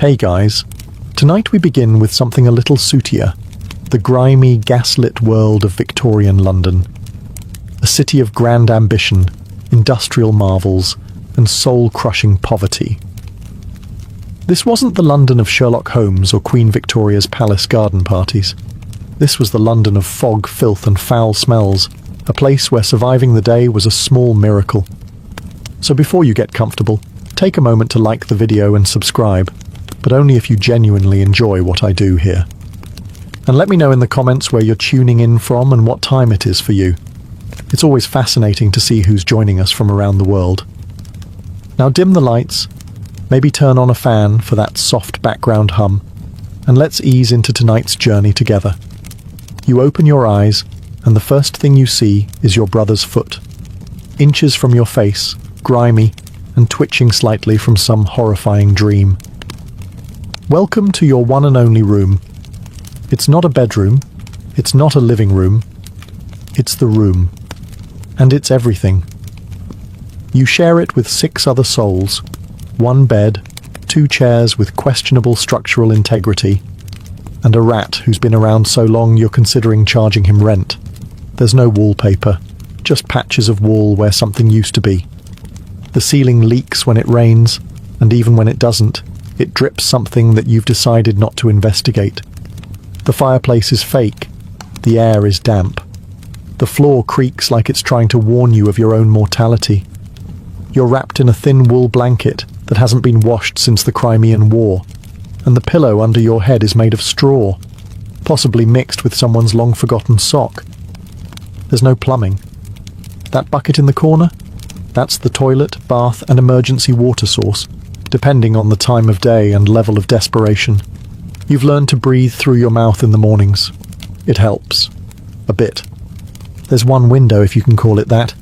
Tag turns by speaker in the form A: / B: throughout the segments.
A: Hey guys, tonight we begin with something a little sootier, the grimy, gaslit world of Victorian London. A city of grand ambition, industrial marvels, and soul-crushing poverty. This wasn't the London of Sherlock Holmes or Queen Victoria's palace garden parties. This was the London of fog, filth, and foul smells, a place where surviving the day was a small miracle. So before you get comfortable, take a moment to like the video and subscribe, but only if you genuinely enjoy what I do here. And let me know in the comments where you're tuning in from and what time it is for you. It's always fascinating to see who's joining us from around the world. Now dim the lights, maybe turn on a fan for that soft background hum, and let's ease into tonight's journey together. You open your eyes, and the first thing you see is your brother's foot. Inches from your face, grimy, and twitching slightly from some horrifying dream. Welcome to your one and only room. It's not a bedroom, it's not a living room, it's the room. And it's everything. You share it with 6 other souls, 1 bed, 2 chairs with questionable structural integrity, and a rat who's been around so long you're considering charging him rent. There's no wallpaper, just patches of wall where something used to be. The ceiling leaks when it rains, and even when it doesn't, it drips something that you've decided not to investigate. The fireplace is fake, the air is damp. The floor creaks like it's trying to warn you of your own mortality. You're wrapped in a thin wool blanket that hasn't been washed since the Crimean War, and the pillow under your head is made of straw, possibly mixed with someone's long-forgotten sock. There's no plumbing. That bucket in the corner? That's the toilet, bath, and emergency water source, depending on the time of day and level of desperation. You've learned to breathe through your mouth in the mornings. It helps. A bit. There's one window, if you can call it that.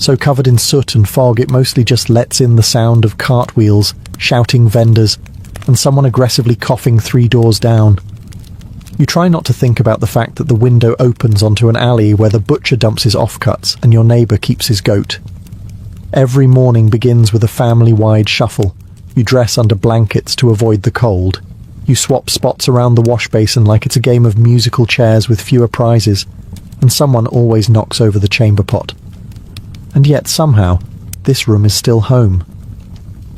A: So covered in soot and fog, it mostly just lets in the sound of cartwheels, shouting vendors, and someone aggressively coughing 3 doors down. You try not to think about the fact that the window opens onto an alley where the butcher dumps his offcuts and your neighbour keeps his goat. Every morning begins with a family-wide shuffle. You dress under blankets to avoid the cold. You swap spots around the wash basin like it's a game of musical chairs with fewer prizes, and someone always knocks over the chamber pot. And yet somehow, this room is still home.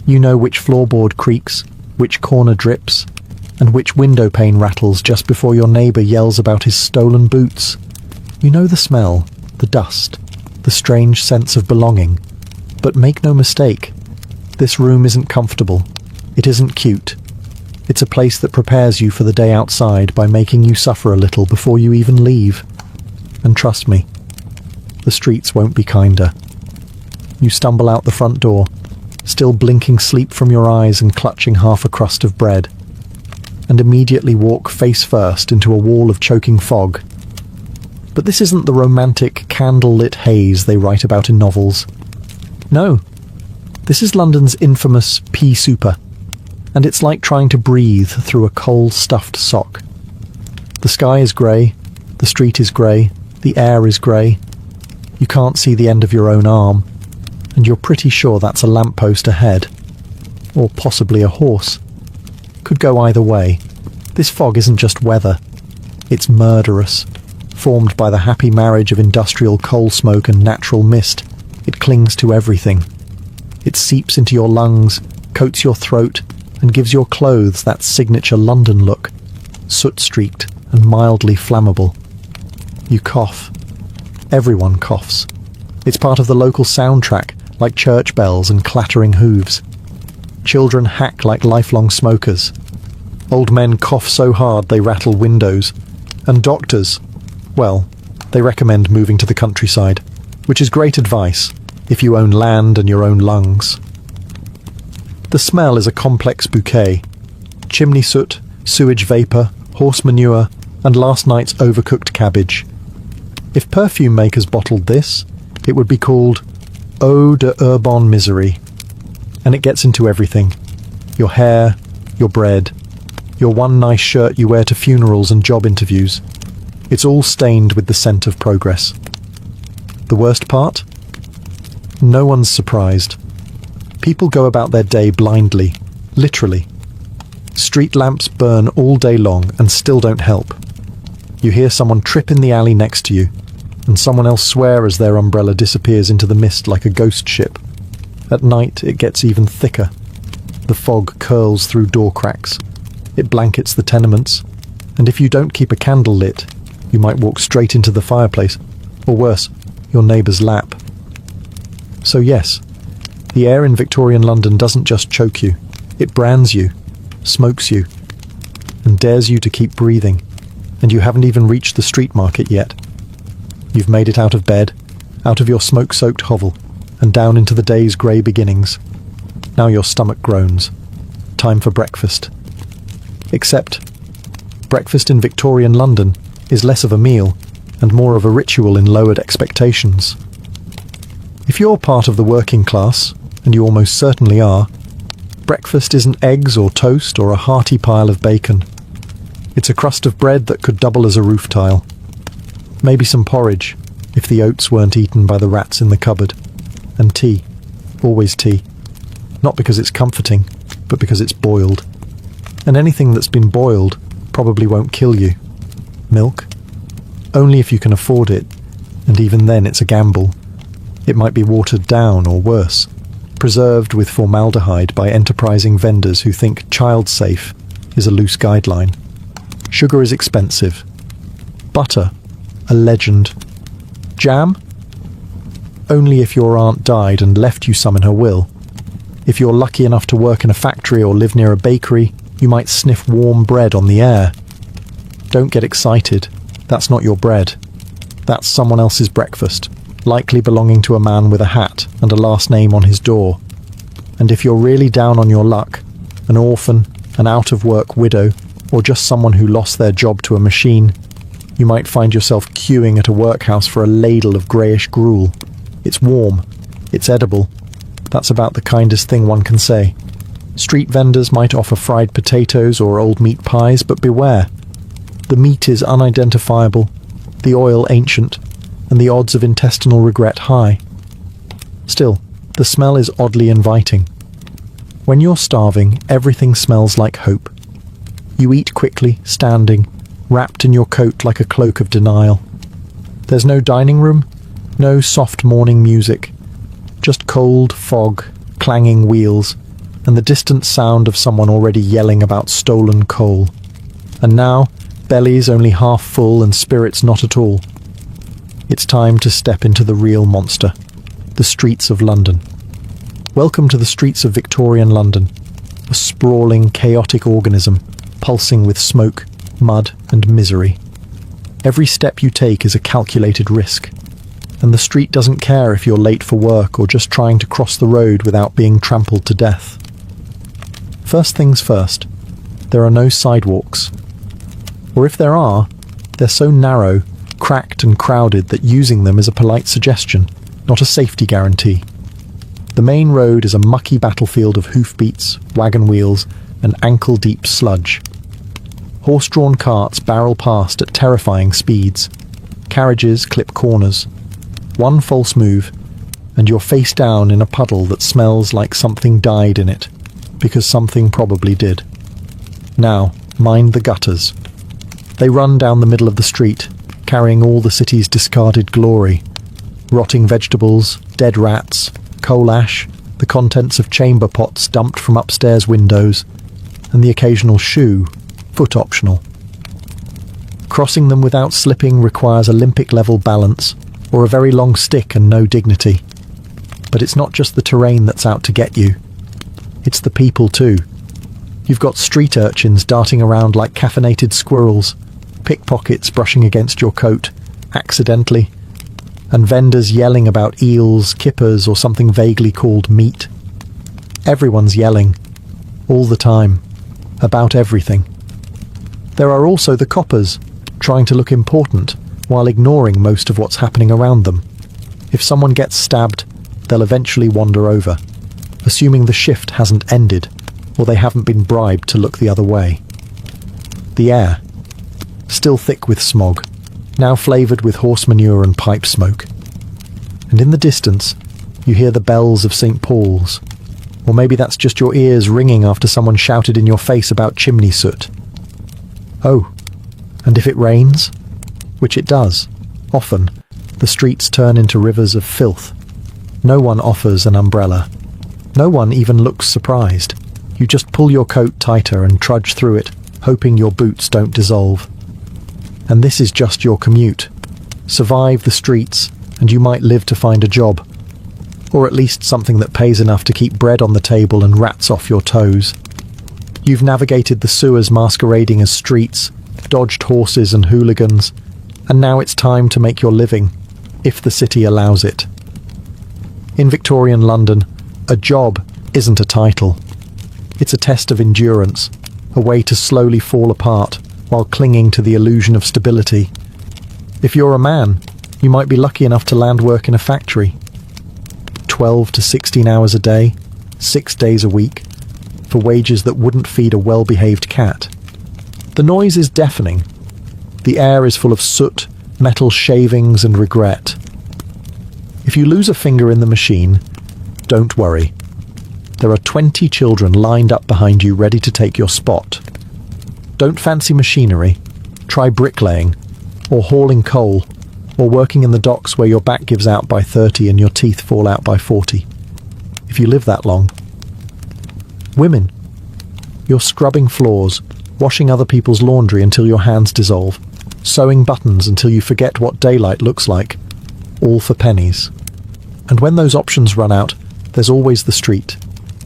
A: You know which floorboard creaks, which corner drips, and which window pane rattles just before your neighbour yells about his stolen boots. You know the smell, the dust, the strange sense of belonging. But make no mistake, this room isn't comfortable. It isn't cute. It's a place that prepares you for the day outside by making you suffer a little before you even leave. And trust me, the streets won't be kinder. You stumble out the front door, still blinking sleep from your eyes and clutching half a crust of bread, and immediately walk face first into a wall of choking fog. But this isn't the romantic, candle-lit haze they write about in novels. No, this is London's infamous pea super, and it's like trying to breathe through a cold stuffed sock. The sky is grey, the street is grey, the air is grey. You can't see the end of your own arm, and you're pretty sure that's a lamppost ahead. Or possibly a horse. Could go either way. This fog isn't just weather. It's murderous. Formed by the happy marriage of industrial coal smoke and natural mist, it clings to everything. It seeps into your lungs, coats your throat, and gives your clothes that signature London look, soot-streaked and mildly flammable. You cough. Everyone coughs. It's part of the local soundtrack, like church bells and clattering hooves. Children hack like lifelong smokers. Old men cough so hard they rattle windows. And doctors, well, they recommend moving to the countryside, which is great advice if you own land and your own lungs. The smell is a complex bouquet. Chimney soot, sewage vapour, horse manure, and last night's overcooked cabbage. If perfume makers bottled this, it would be called Eau de Urban Misery. And it gets into everything. Your hair, your bread, your one nice shirt you wear to funerals and job interviews. It's all stained with the scent of progress. The worst part? No one's surprised. People go about their day blindly, literally. Street lamps burn all day long and still don't help. You hear someone trip in the alley next to you, and someone else swear as their umbrella disappears into the mist like a ghost ship. At night, it gets even thicker. The fog curls through door cracks. It blankets the tenements, and if you don't keep a candle lit, you might walk straight into the fireplace, or worse, your neighbour's lap. So yes, the air in Victorian London doesn't just choke you, it brands you, smokes you, and dares you to keep breathing, and you haven't even reached the street market yet. You've made it out of bed, out of your smoke-soaked hovel, and down into the day's grey beginnings. Now your stomach groans. Time for breakfast. Except, breakfast in Victorian London is less of a meal and more of a ritual in lowered expectations. If you're part of the working class, and you almost certainly are, breakfast isn't eggs or toast or a hearty pile of bacon. It's a crust of bread that could double as a roof tile. Maybe some porridge, if the oats weren't eaten by the rats in the cupboard. And tea. Always tea. Not because it's comforting, but because it's boiled. And anything that's been boiled probably won't kill you. Milk? Only if you can afford it, and even then it's a gamble. It might be watered down or worse, preserved with formaldehyde by enterprising vendors who think child-safe is a loose guideline. Sugar is expensive. Butter? A legend. Jam? Only if your aunt died and left you some in her will. If you're lucky enough to work in a factory or live near a bakery, you might sniff warm bread on the air. Don't get excited. That's not your bread. That's someone else's breakfast, likely belonging to a man with a hat and a last name on his door. And if you're really down on your luck, an orphan, an out-of-work widow, or just someone who lost their job to a machine, you might find yourself queuing at a workhouse for a ladle of greyish gruel. It's warm. It's edible. That's about the kindest thing one can say. Street vendors might offer fried potatoes or old meat pies, but beware. The meat is unidentifiable, the oil ancient, and the odds of intestinal regret high. Still, the smell is oddly inviting. When you're starving, everything smells like hope. You eat quickly, standing, wrapped in your coat like a cloak of denial. There's no dining room, no soft morning music, just cold fog, clanging wheels, and the distant sound of someone already yelling about stolen coal. And now, bellies only half full and spirits not at all. It's time to step into the real monster, the streets of London. Welcome to the streets of Victorian London, a sprawling, chaotic organism, pulsing with smoke, mud, and misery. Every step you take is a calculated risk, and the street doesn't care if you're late for work or just trying to cross the road without being trampled to death. First things first, there are no sidewalks. Or if there are, they're so narrow, cracked and crowded that using them is a polite suggestion, not a safety guarantee. The main road is a mucky battlefield of hoofbeats, wagon wheels, and ankle-deep sludge. Horse-drawn carts barrel past at terrifying speeds. Carriages clip corners. One false move, and you're face down in a puddle that smells like something died in it, because something probably did. Now, mind the gutters. They run down the middle of the street, carrying all the city's discarded glory. Rotting vegetables, dead rats, coal ash, the contents of chamber pots dumped from upstairs windows, and the occasional shoe, foot optional. Crossing them without slipping requires Olympic-level balance, or a very long stick and no dignity. But it's not just the terrain that's out to get you. It's the people too. You've got street urchins darting around like caffeinated squirrels, pickpockets brushing against your coat, accidentally, and vendors yelling about eels, kippers, or something vaguely called meat. Everyone's yelling, all the time, about everything. There are also the coppers, trying to look important, while ignoring most of what's happening around them. If someone gets stabbed, they'll eventually wander over, assuming the shift hasn't ended, or they haven't been bribed to look the other way. The air, still thick with smog, now flavoured with horse manure and pipe smoke. And in the distance, you hear the bells of St. Paul's, Or maybe that's just your ears ringing after someone shouted in your face about chimney soot. Oh, and if it rains, which it does, often, the streets turn into rivers of filth. No one offers an umbrella. No one even looks surprised. You just pull your coat tighter and trudge through it, hoping your boots don't dissolve. And this is just your commute. Survive the streets, and you might live to find a job. Or at least something that pays enough to keep bread on the table and rats off your toes. You've navigated the sewers masquerading as streets, dodged horses and hooligans, and now it's time to make your living, if the city allows it. In Victorian London, a job isn't a title. It's a test of endurance, a way to slowly fall apart while clinging to the illusion of stability. If you're a man, you might be lucky enough to land work in a factory. 12 to 16 hours a day, 6 days a week, for wages that wouldn't feed a well-behaved cat. The noise is deafening. The air is full of soot, metal shavings and regret. If you lose a finger in the machine, don't worry. There are 20 children lined up behind you ready to take your spot. Don't fancy machinery. Try bricklaying, or hauling coal, or working in the docks where your back gives out by 30 and your teeth fall out by 40. If you live that long. Women. You're scrubbing floors, washing other people's laundry until your hands dissolve, sewing buttons until you forget what daylight looks like, all for pennies. And when those options run out, there's always the street.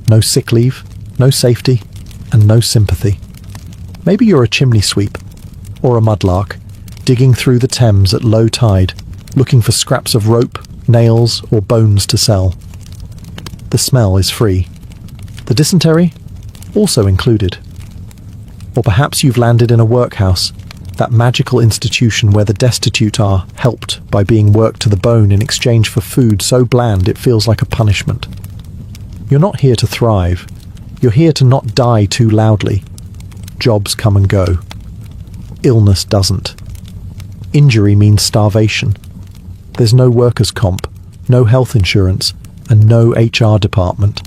A: No sick leave, no safety, and no sympathy. Maybe you're a chimney sweep, or a mudlark, digging through the Thames at low tide, looking for scraps of rope, nails, or bones to sell. The smell is free. The dysentery? Also included. Or perhaps you've landed in a workhouse, that magical institution where the destitute are helped by being worked to the bone in exchange for food so bland it feels like a punishment. You're not here to thrive. You're here to not die too loudly. Jobs come and go. Illness doesn't. Injury means starvation. There's no workers' comp, no health insurance, and no HR department.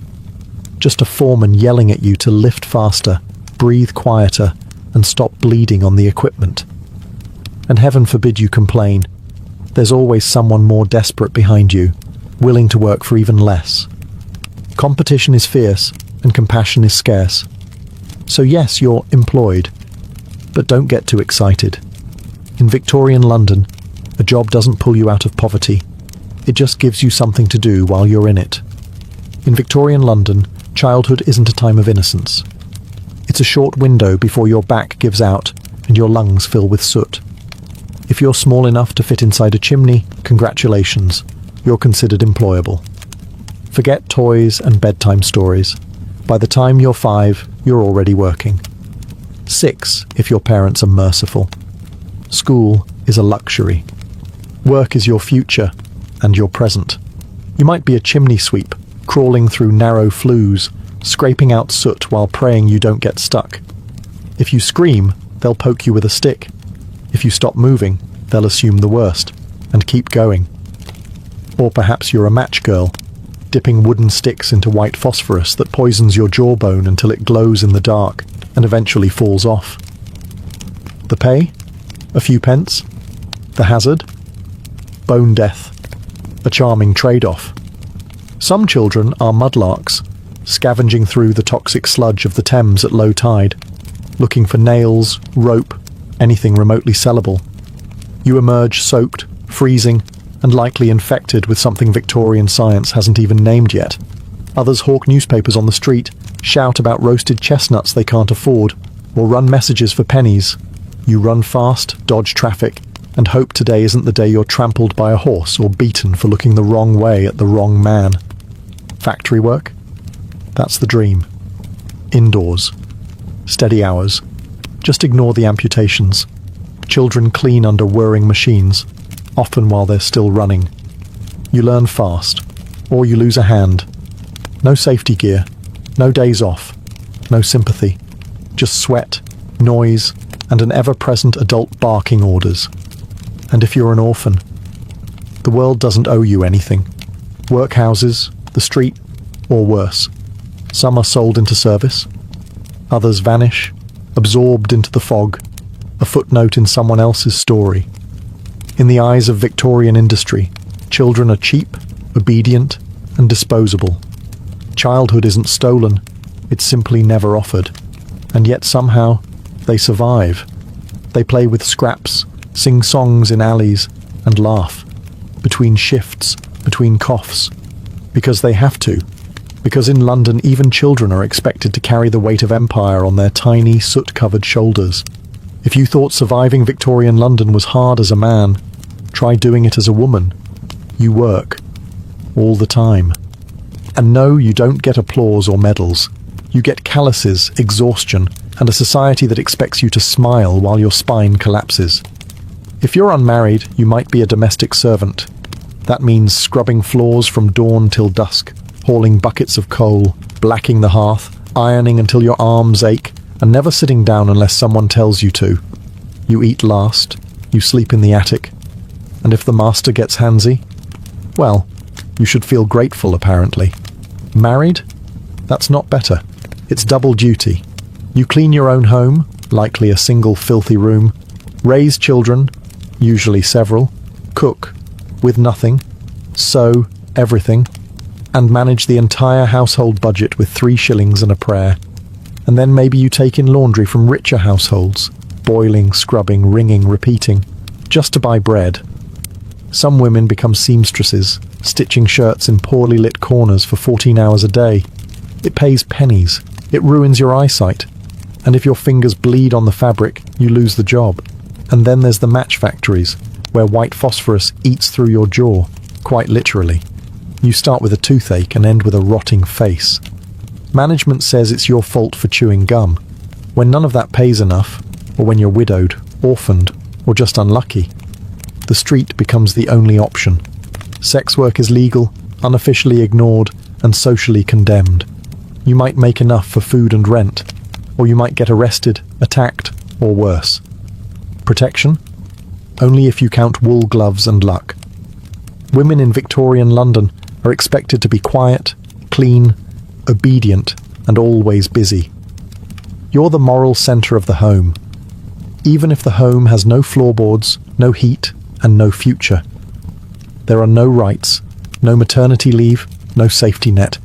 A: Just a foreman yelling at you to lift faster, breathe quieter, and stop bleeding on the equipment. And heaven forbid you complain. There's always someone more desperate behind you, willing to work for even less. Competition is fierce, and compassion is scarce. So yes, you're employed, but don't get too excited. In Victorian London, a job doesn't pull you out of poverty. It just gives you something to do while you're in it. In Victorian London, childhood isn't a time of innocence. It's a short window before your back gives out and your lungs fill with soot. If you're small enough to fit inside a chimney, congratulations, you're considered employable. Forget toys and bedtime stories. By the time you're 5, you're already working. 6, if your parents are merciful. School is a luxury. Work is your future and your present. You might be a chimney sweep, crawling through narrow flues, scraping out soot while praying you don't get stuck. If you scream, they'll poke you with a stick. If you stop moving, they'll assume the worst and keep going. Or perhaps you're a match girl, dipping wooden sticks into white phosphorus that poisons your jawbone until it glows in the dark and eventually falls off. The pay? A few pence? The hazard? Bone death. A charming trade-off. Some children are mudlarks, scavenging through the toxic sludge of the Thames at low tide, looking for nails, rope, anything remotely sellable. You emerge soaked, freezing, and likely infected with something Victorian science hasn't even named yet. Others hawk newspapers on the street, shout about roasted chestnuts they can't afford, or run messages for pennies. You run fast, dodge traffic, and hope today isn't the day you're trampled by a horse or beaten for looking the wrong way at the wrong man. Factory work? That's the dream. Indoors. Steady hours. Just ignore the amputations. Children clean under whirring machines, often while they're still running. You learn fast, or you lose a hand. No safety gear, no days off, no sympathy. Just sweat, noise, and an ever-present adult barking orders. And if you're an orphan, the world doesn't owe you anything. Workhouses, the street, or worse. Some are sold into service. Others vanish, absorbed into the fog, a footnote in someone else's story. In the eyes of Victorian industry, children are cheap, obedient, and disposable. Childhood isn't stolen, it's simply never offered. And yet somehow, they survive. They play with scraps, sing songs in alleys, and laugh. Between shifts, between coughs. Because they have to. Because in London, even children are expected to carry the weight of empire on their tiny, soot-covered shoulders. If you thought surviving Victorian London was hard as a man, try doing it as a woman. You work. All the time. And no, you don't get applause or medals. You get calluses, exhaustion, and a society that expects you to smile while your spine collapses. If you're unmarried, you might be a domestic servant. That means scrubbing floors from dawn till dusk, hauling buckets of coal, blacking the hearth, ironing until your arms ache, and never sitting down unless someone tells you to. You eat last, you sleep in the attic, and if the master gets handsy, well, you should feel grateful apparently. Married? That's not better. It's double duty. You clean your own home, likely a single filthy room, raise children, usually several, cook, with nothing, sew, everything, and manage the entire household budget with 3 shillings and a prayer. And then maybe you take in laundry from richer households, boiling, scrubbing, wringing, repeating, just to buy bread. Some women become seamstresses, stitching shirts in poorly lit corners for 14 hours a day. It pays pennies. It ruins your eyesight. And if your fingers bleed on the fabric, you lose the job. And then there's the match factories, where white phosphorus eats through your jaw, quite literally. You start with a toothache and end with a rotting face. Management says it's your fault for chewing gum, when none of that pays enough, or when you're widowed, orphaned, or just unlucky. The street becomes the only option. Sex work is legal, unofficially ignored, and socially condemned. You might make enough for food and rent, or you might get arrested, attacked, or worse. Protection? Only if you count wool gloves and luck. Women in Victorian London are expected to be quiet, clean, obedient, and always busy. You're the moral centre of the home. Even if the home has no floorboards, no heat, and no future. There are no rights, no maternity leave, no safety net.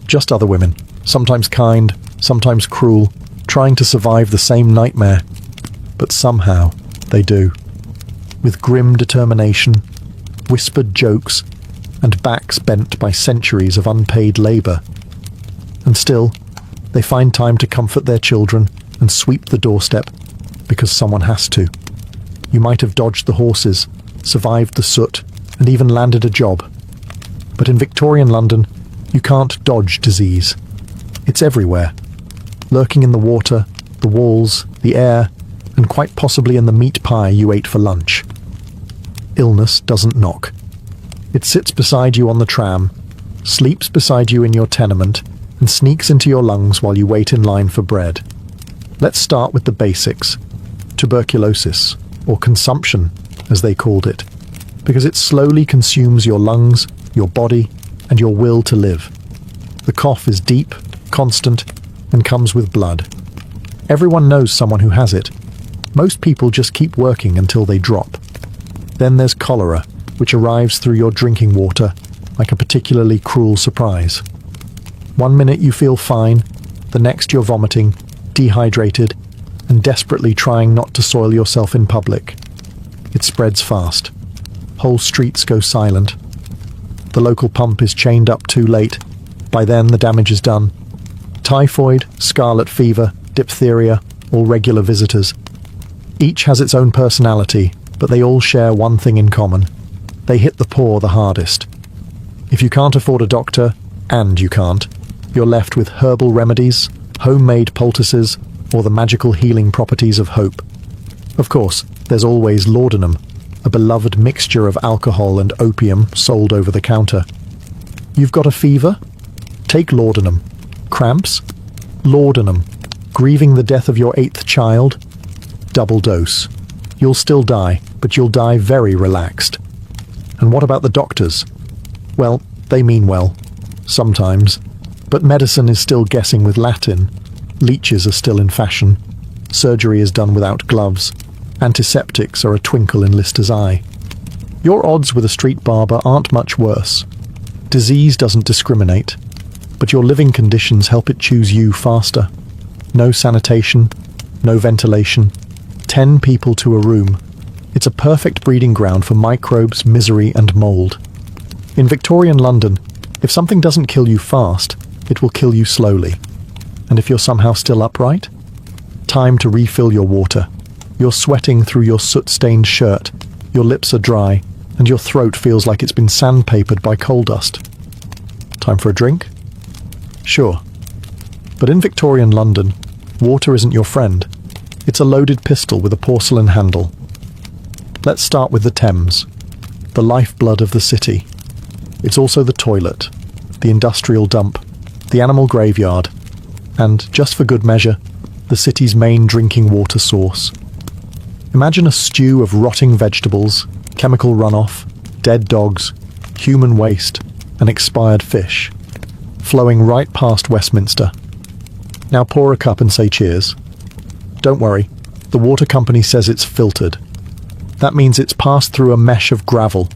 A: Just other women, sometimes kind, sometimes cruel, trying to survive the same nightmare. But somehow, they do. With grim determination, whispered jokes, and backs bent by centuries of unpaid labour. And still, they find time to comfort their children and sweep the doorstep, because someone has to. You might have dodged the horses, survived the soot, and even landed a job. But in Victorian London, you can't dodge disease. It's everywhere, lurking in the water, the walls, the air, and quite possibly in the meat pie you ate for lunch. Illness doesn't knock. It sits beside you on the tram, sleeps beside you in your tenement, and sneaks into your lungs while you wait in line for bread. Let's start with the basics. Tuberculosis, or consumption, as they called it, because it slowly consumes your lungs, your body, and your will to live. The cough is deep, constant, and comes with blood. Everyone knows someone who has it. Most people just keep working until they drop. Then there's cholera, which arrives through your drinking water like a particularly cruel surprise. One minute you feel fine, the next you're vomiting, dehydrated, and desperately trying not to soil yourself in public. It spreads fast. Whole streets go silent. The local pump is chained up too late. By then the damage is done. Typhoid, scarlet fever, diphtheria, all regular visitors. Each has its own personality, but they all share one thing in common. They hit the poor the hardest. If you can't afford a doctor, and you can't, you're left with herbal remedies, homemade poultices, or the magical healing properties of hope. Of course, there's always laudanum, a beloved mixture of alcohol and opium sold over the counter. You've got a fever? Take laudanum. Cramps? Laudanum. Grieving the death of your 8th child? Double dose. You'll still die, but you'll die very relaxed. And what about the doctors? Well, they mean well. Sometimes. But medicine is still guessing with Latin. Leeches are still in fashion. Surgery is done without gloves. Antiseptics are a twinkle in Lister's eye. Your odds with a street barber aren't much worse. Disease doesn't discriminate, but your living conditions help it choose you faster. No sanitation, no ventilation, 10 people to a room. It's a perfect breeding ground for microbes, misery, and mould. In Victorian London, if something doesn't kill you fast, it will kill you slowly. And if you're somehow still upright, time to refill your water. You're sweating through your soot-stained shirt, your lips are dry, and your throat feels like it's been sandpapered by coal dust. Time for a drink? Sure. But in Victorian London, water isn't your friend. It's a loaded pistol with a porcelain handle. Let's start with the Thames, the lifeblood of the city. It's also the toilet, the industrial dump, the animal graveyard, and, just for good measure, the city's main drinking water source. Imagine a stew of rotting vegetables, chemical runoff, dead dogs, human waste, and expired fish, flowing right past Westminster. Now pour a cup and say cheers. Don't worry, the water company says it's filtered. That means it's passed through a mesh of gravel,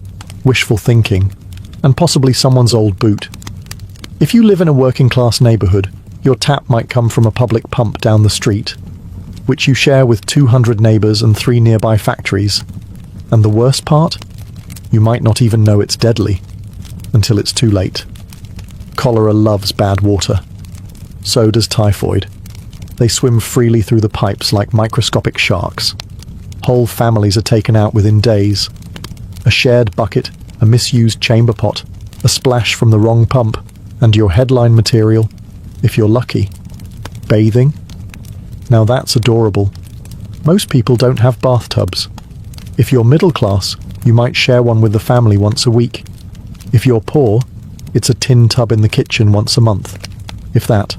A: wishful thinking, and possibly someone's old boot. If you live in a working-class neighbourhood, your tap might come from a public pump down the street, which you share with 200 neighbours and 3 nearby factories. And the worst part? You might not even know it's deadly, until it's too late. Cholera loves bad water. So does typhoid. They swim freely through the pipes like microscopic sharks. Whole families are taken out within days. A shared bucket, a misused chamber pot, a splash from the wrong pump, and your headline material, if you're lucky. Bathing? Now that's adorable. Most people don't have bathtubs. If you're middle class, you might share one with the family once a week. If you're poor, it's a tin tub in the kitchen once a month, if that.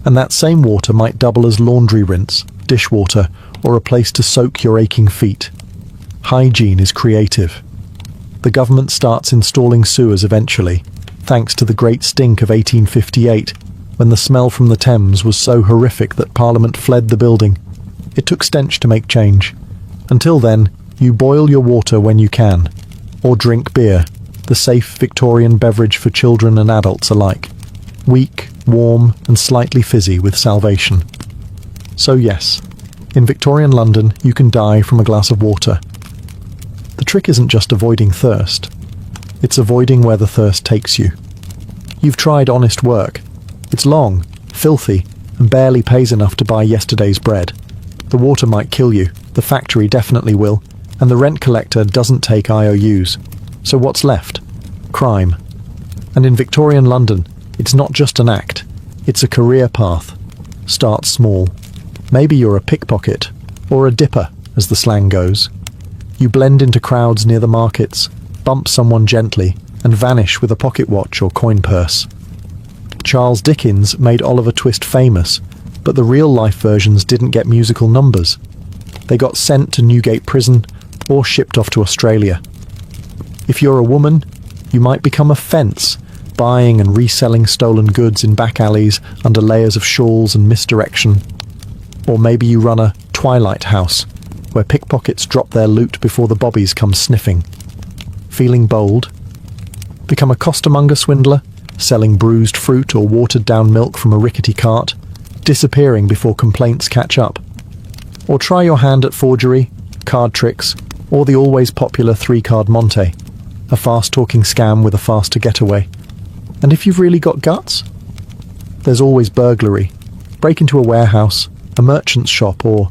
A: And that same water might double as laundry rinse, dishwater, or a place to soak your aching feet. Hygiene is creative. The government starts installing sewers eventually, thanks to the Great Stink of 1858, when the smell from the Thames was so horrific that Parliament fled the building. It took stench to make change. Until then, you boil your water when you can, or drink beer, the safe Victorian beverage for children and adults alike. Weak, warm, and slightly fizzy with salvation. So yes, in Victorian London you can die from a glass of water. The trick isn't just avoiding thirst. It's avoiding where the thirst takes you. You've tried honest work. It's long, filthy, and barely pays enough to buy yesterday's bread. The water might kill you, the factory definitely will, and the rent collector doesn't take IOUs. So what's left? Crime. And in Victorian London, it's not just an act, it's a career path. Start small. Maybe you're a pickpocket, or a dipper, as the slang goes. You blend into crowds near the markets, bump someone gently, and vanish with a pocket watch or coin purse. Charles Dickens made Oliver Twist famous, but the real-life versions didn't get musical numbers. They got sent to Newgate Prison or shipped off to Australia. If you're a woman, you might become a fence, buying and reselling stolen goods in back alleys under layers of shawls and misdirection. Or maybe you run a twilight house, where pickpockets drop their loot before the bobbies come sniffing. Feeling bold? Become a costermonger swindler, selling bruised fruit or watered-down milk from a rickety cart, disappearing before complaints catch up. Or try your hand at forgery, card tricks, or the always popular 3-card Monte, a fast-talking scam with a faster getaway. And if you've really got guts? There's always burglary. Break into a warehouse, a merchant's shop, or,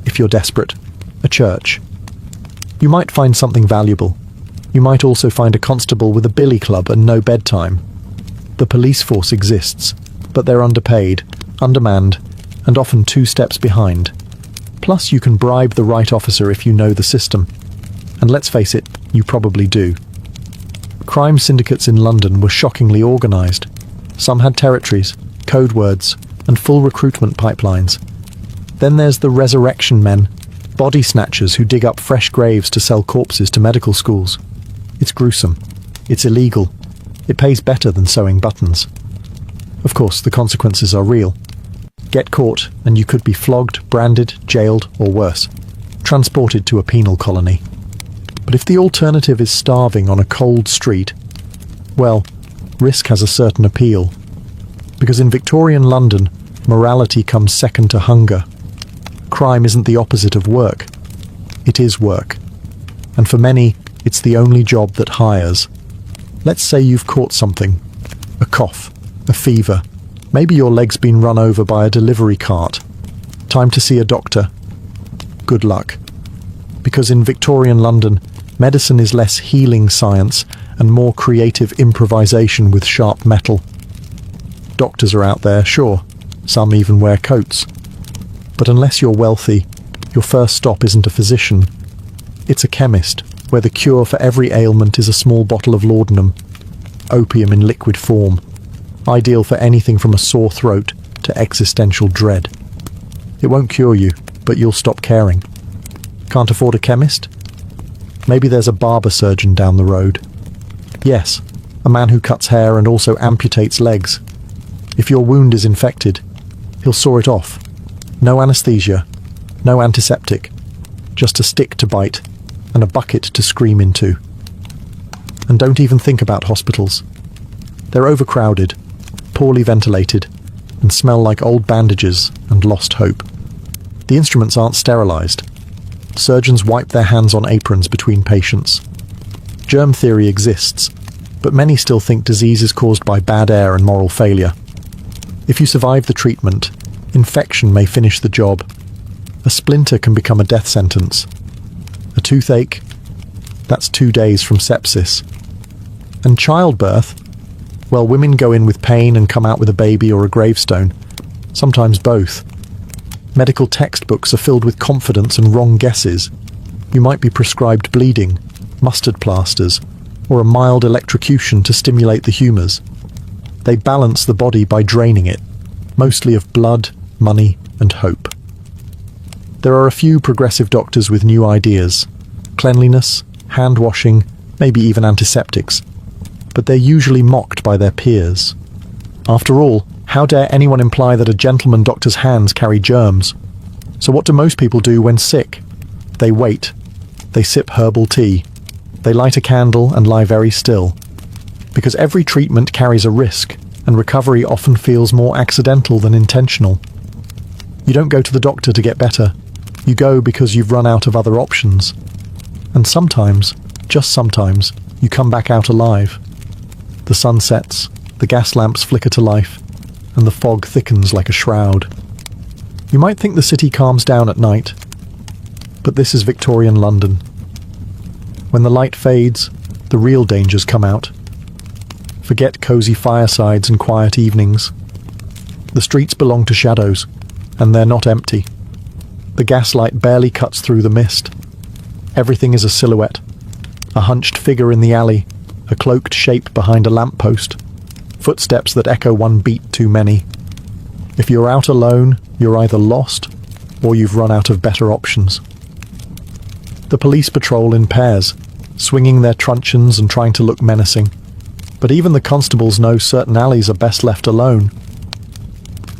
A: if you're desperate, a church. You might find something valuable. You might also find a constable with a billy club and no bedtime. The police force exists, but they're underpaid, undermanned, and often 2 steps behind. Plus, you can bribe the right officer if you know the system. And let's face it, you probably do. Crime syndicates in London were shockingly organised. Some had territories, code words, and full recruitment pipelines. Then there's the resurrection men, body snatchers who dig up fresh graves to sell corpses to medical schools. It's gruesome. It's illegal. It pays better than sewing buttons. Of course, the consequences are real. Get caught and you could be flogged, branded, jailed, or worse, transported to a penal colony. But if the alternative is starving on a cold street, well, risk has a certain appeal. Because in Victorian London, morality comes second to hunger. Crime isn't the opposite of work. It is work. And for many, it's the only job that hires. Let's say you've caught something. A cough, a fever. Maybe your leg's been run over by a delivery cart. Time to see a doctor. Good luck. Because in Victorian London, medicine is less healing science and more creative improvisation with sharp metal. Doctors are out there, sure. Some even wear coats. But unless you're wealthy, your first stop isn't a physician. It's a chemist, where the cure for every ailment is a small bottle of laudanum, opium in liquid form, ideal for anything from a sore throat to existential dread. It won't cure you, but you'll stop caring. Can't afford a chemist? Maybe there's a barber surgeon down the road. Yes, a man who cuts hair and also amputates legs. If your wound is infected, he'll saw it off. No anesthesia, no antiseptic, just a stick to bite and a bucket to scream into. And don't even think about hospitals. They're overcrowded, poorly ventilated, and smell like old bandages and lost hope. The instruments aren't sterilized. Surgeons wipe their hands on aprons between patients. Germ theory exists, but many still think disease is caused by bad air and moral failure. If you survive the treatment, infection may finish the job. A splinter can become a death sentence. A toothache? That's 2 days from sepsis. And childbirth? Well, women go in with pain and come out with a baby or a gravestone. Sometimes both. Medical textbooks are filled with confidence and wrong guesses. You might be prescribed bleeding, mustard plasters, or a mild electrocution to stimulate the humours. They balance the body by draining it, mostly of blood, money, and hope. There are a few progressive doctors with new ideas. Cleanliness, hand washing, maybe even antiseptics. But they're usually mocked by their peers. After all, how dare anyone imply that a gentleman doctor's hands carry germs? So what do most people do when sick? They wait. They sip herbal tea. They light a candle and lie very still. Because every treatment carries a risk, and recovery often feels more accidental than intentional. You don't go to the doctor to get better. You go because you've run out of other options. And sometimes, just sometimes, you come back out alive. The sun sets, the gas lamps flicker to life, and the fog thickens like a shroud. You might think the city calms down at night, but this is Victorian London. When the light fades, the real dangers come out. Forget cosy firesides and quiet evenings. The streets belong to shadows, and they're not empty. The gaslight barely cuts through the mist. Everything is a silhouette. A hunched figure in the alley, a cloaked shape behind a lamppost, footsteps that echo one beat too many. If you're out alone, you're either lost, or you've run out of better options. The police patrol in pairs, swinging their truncheons and trying to look menacing. But even the constables know certain alleys are best left alone.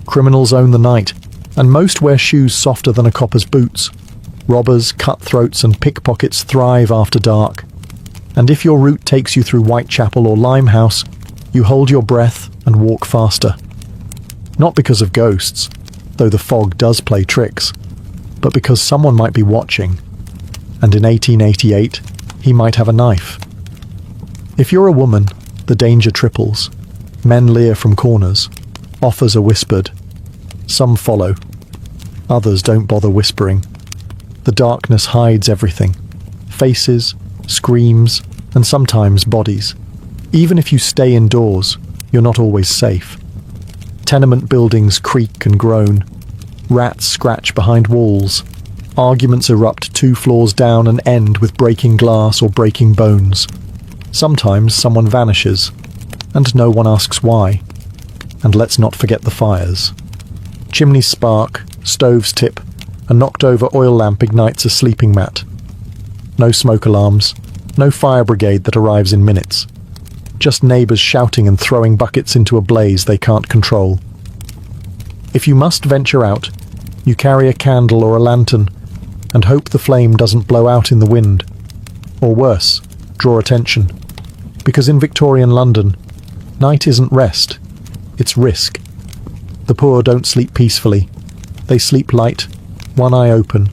A: Criminals own the night, and most wear shoes softer than a copper's boots. Robbers, cutthroats, and pickpockets thrive after dark. And if your route takes you through Whitechapel or Limehouse, you hold your breath and walk faster. Not because of ghosts, though the fog does play tricks, but because someone might be watching. And in 1888, he might have a knife. If you're a woman, the danger triples. Men leer from corners. Offers are whispered. Some follow. Others don't bother whispering. The darkness hides everything. Faces, screams, and sometimes bodies. Even if you stay indoors, you're not always safe. Tenement buildings creak and groan. Rats scratch behind walls. Arguments erupt 2 floors down and end with breaking glass or breaking bones. Sometimes someone vanishes, and no one asks why. And let's not forget the fires. Chimneys spark, stoves tip, a knocked-over oil lamp ignites a sleeping mat. No smoke alarms, no fire brigade that arrives in minutes. just neighbors shouting and throwing buckets into a blaze they can't control. If you must venture out, you carry a candle or a lantern and hope the flame doesn't blow out in the wind. Or worse, draw attention. Because in Victorian London, night isn't rest, it's risk. The poor don't sleep peacefully. They sleep light, one eye open,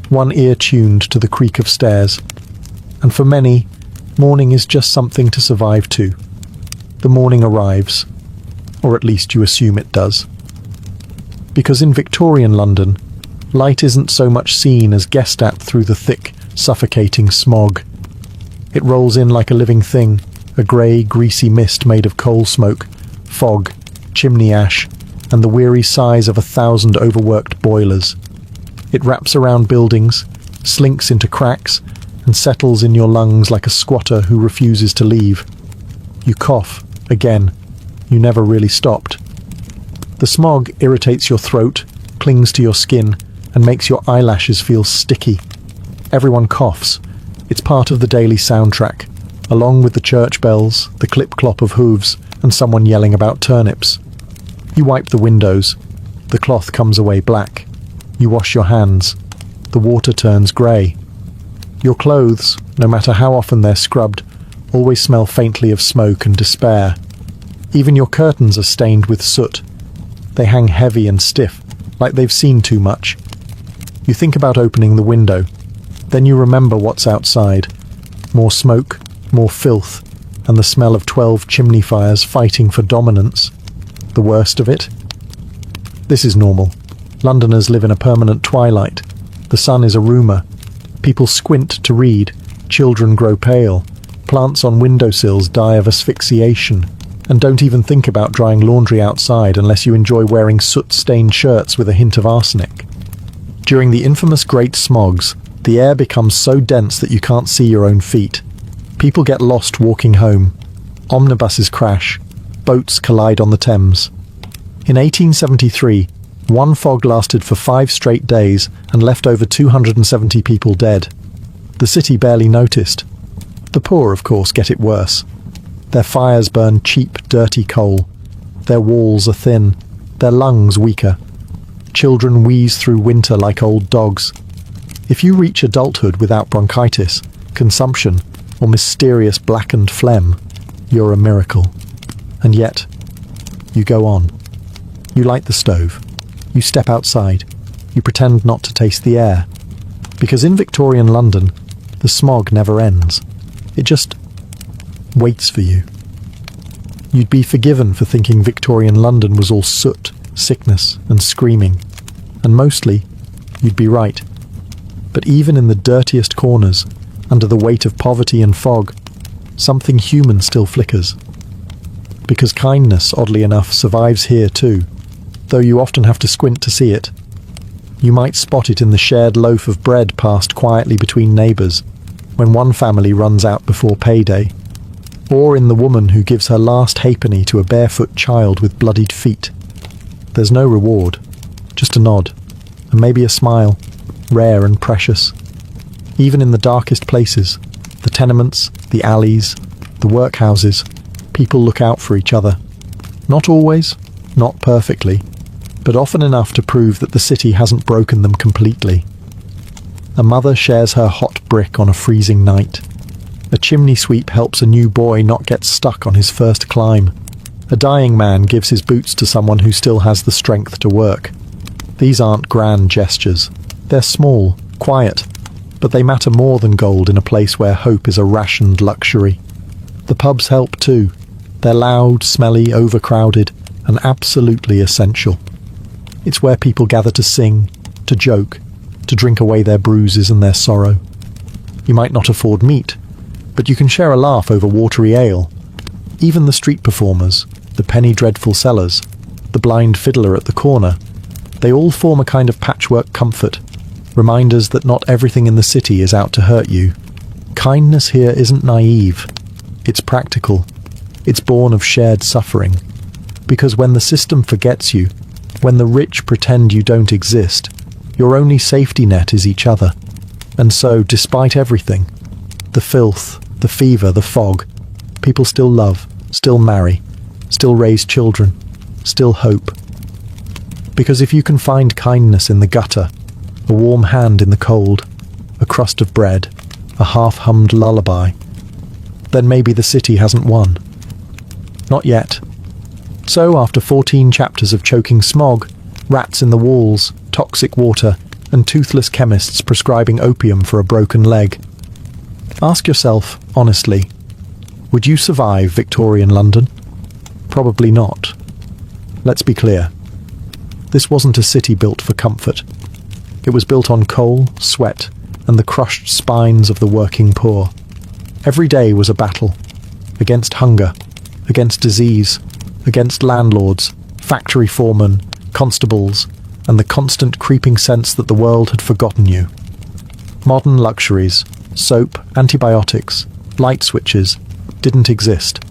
A: one ear tuned to the creak of stairs. And for many, morning is just something to survive to. The morning arrives, or at least you assume it does. Because in Victorian London, light isn't so much seen as guessed at through the thick, suffocating smog. It rolls in like a living thing, a grey, greasy mist made of coal smoke, fog, chimney ash, and the weary sighs of 1,000 overworked boilers. It wraps around buildings, slinks into cracks, and settles in your lungs like a squatter who refuses to leave. You cough, again. You never really stopped. The smog irritates your throat, clings to your skin, and makes your eyelashes feel sticky. Everyone coughs. It's part of the daily soundtrack, along with the church bells, the clip-clop of hooves, and someone yelling about turnips. You wipe the windows. The cloth comes away black. You wash your hands. The water turns grey. Your clothes, no matter how often they're scrubbed, always smell faintly of smoke and despair. Even your curtains are stained with soot. They hang heavy and stiff, like they've seen too much. You think about opening the window. Then you remember what's outside. More smoke, more filth, and the smell of 12 chimney fires fighting for dominance. The worst of it? This is normal. Londoners live in a permanent twilight. The sun is a rumour. People squint to read. Children grow pale. Plants on windowsills die of asphyxiation. And don't even think about drying laundry outside unless you enjoy wearing soot-stained shirts with a hint of arsenic. During the infamous Great Smogs, the air becomes so dense that you can't see your own feet. People get lost walking home. Omnibuses crash. Boats collide on the Thames. In 1873, one fog lasted for 5 straight days and left over 270 people dead. The city barely noticed. The poor, of course, get it worse. Their fires burn cheap, dirty coal. Their walls are thin. Their lungs weaker. Children wheeze through winter like old dogs. If you reach adulthood without bronchitis, consumption, or mysterious blackened phlegm, you're a miracle. And yet, you go on. You light the stove. You step outside. You pretend not to taste the air. Because in Victorian London, the smog never ends. It just waits for you. You'd be forgiven for thinking Victorian London was all soot, sickness, and screaming. And mostly, you'd be right. But even in the dirtiest corners, under the weight of poverty and fog, something human still flickers. Because kindness, oddly enough, survives here too, though you often have to squint to see it. You might spot it in the shared loaf of bread passed quietly between neighbours, when one family runs out before payday, or in the woman who gives her last halfpenny to a barefoot child with bloodied feet. There's no reward, just a nod, and maybe a smile, rare and precious. Even in the darkest places, the tenements, the alleys, the workhouses, people look out for each other. Not always, not perfectly, but often enough to prove that the city hasn't broken them completely. A mother shares her hot brick on a freezing night. A chimney sweep helps a new boy not get stuck on his first climb. A dying man gives his boots to someone who still has the strength to work. These aren't grand gestures. They're small, quiet, but they matter more than gold in a place where hope is a rationed luxury. The pubs help too. They're loud, smelly, overcrowded, and absolutely essential. It's where people gather to sing, to joke, to drink away their bruises and their sorrow. You might not afford meat, but you can share a laugh over watery ale. Even the street performers, the penny dreadful sellers, the blind fiddler at the corner, they all form a kind of patchwork comfort, reminders that not everything in the city is out to hurt you. Kindness here isn't naive. It's practical. It's born of shared suffering. Because when the system forgets you, when the rich pretend you don't exist, your only safety net is each other. And so, despite everything, the filth, the fever, the fog, people still love, still marry, still raise children, still hope. Because if you can find kindness in the gutter, a warm hand in the cold, a crust of bread, a half-hummed lullaby, then maybe the city hasn't won. Not yet. So after 14 chapters of choking smog, rats in the walls, toxic water, and toothless chemists prescribing opium for a broken leg, ask yourself, honestly, would you survive Victorian London? Probably not. Let's be clear. This wasn't a city built for comfort. It was built on coal, sweat, and the crushed spines of the working poor. Every day was a battle. Against hunger, against disease, against landlords, factory foremen, constables, and the constant creeping sense that the world had forgotten you. Modern luxuries, soap, antibiotics, light switches, didn't exist.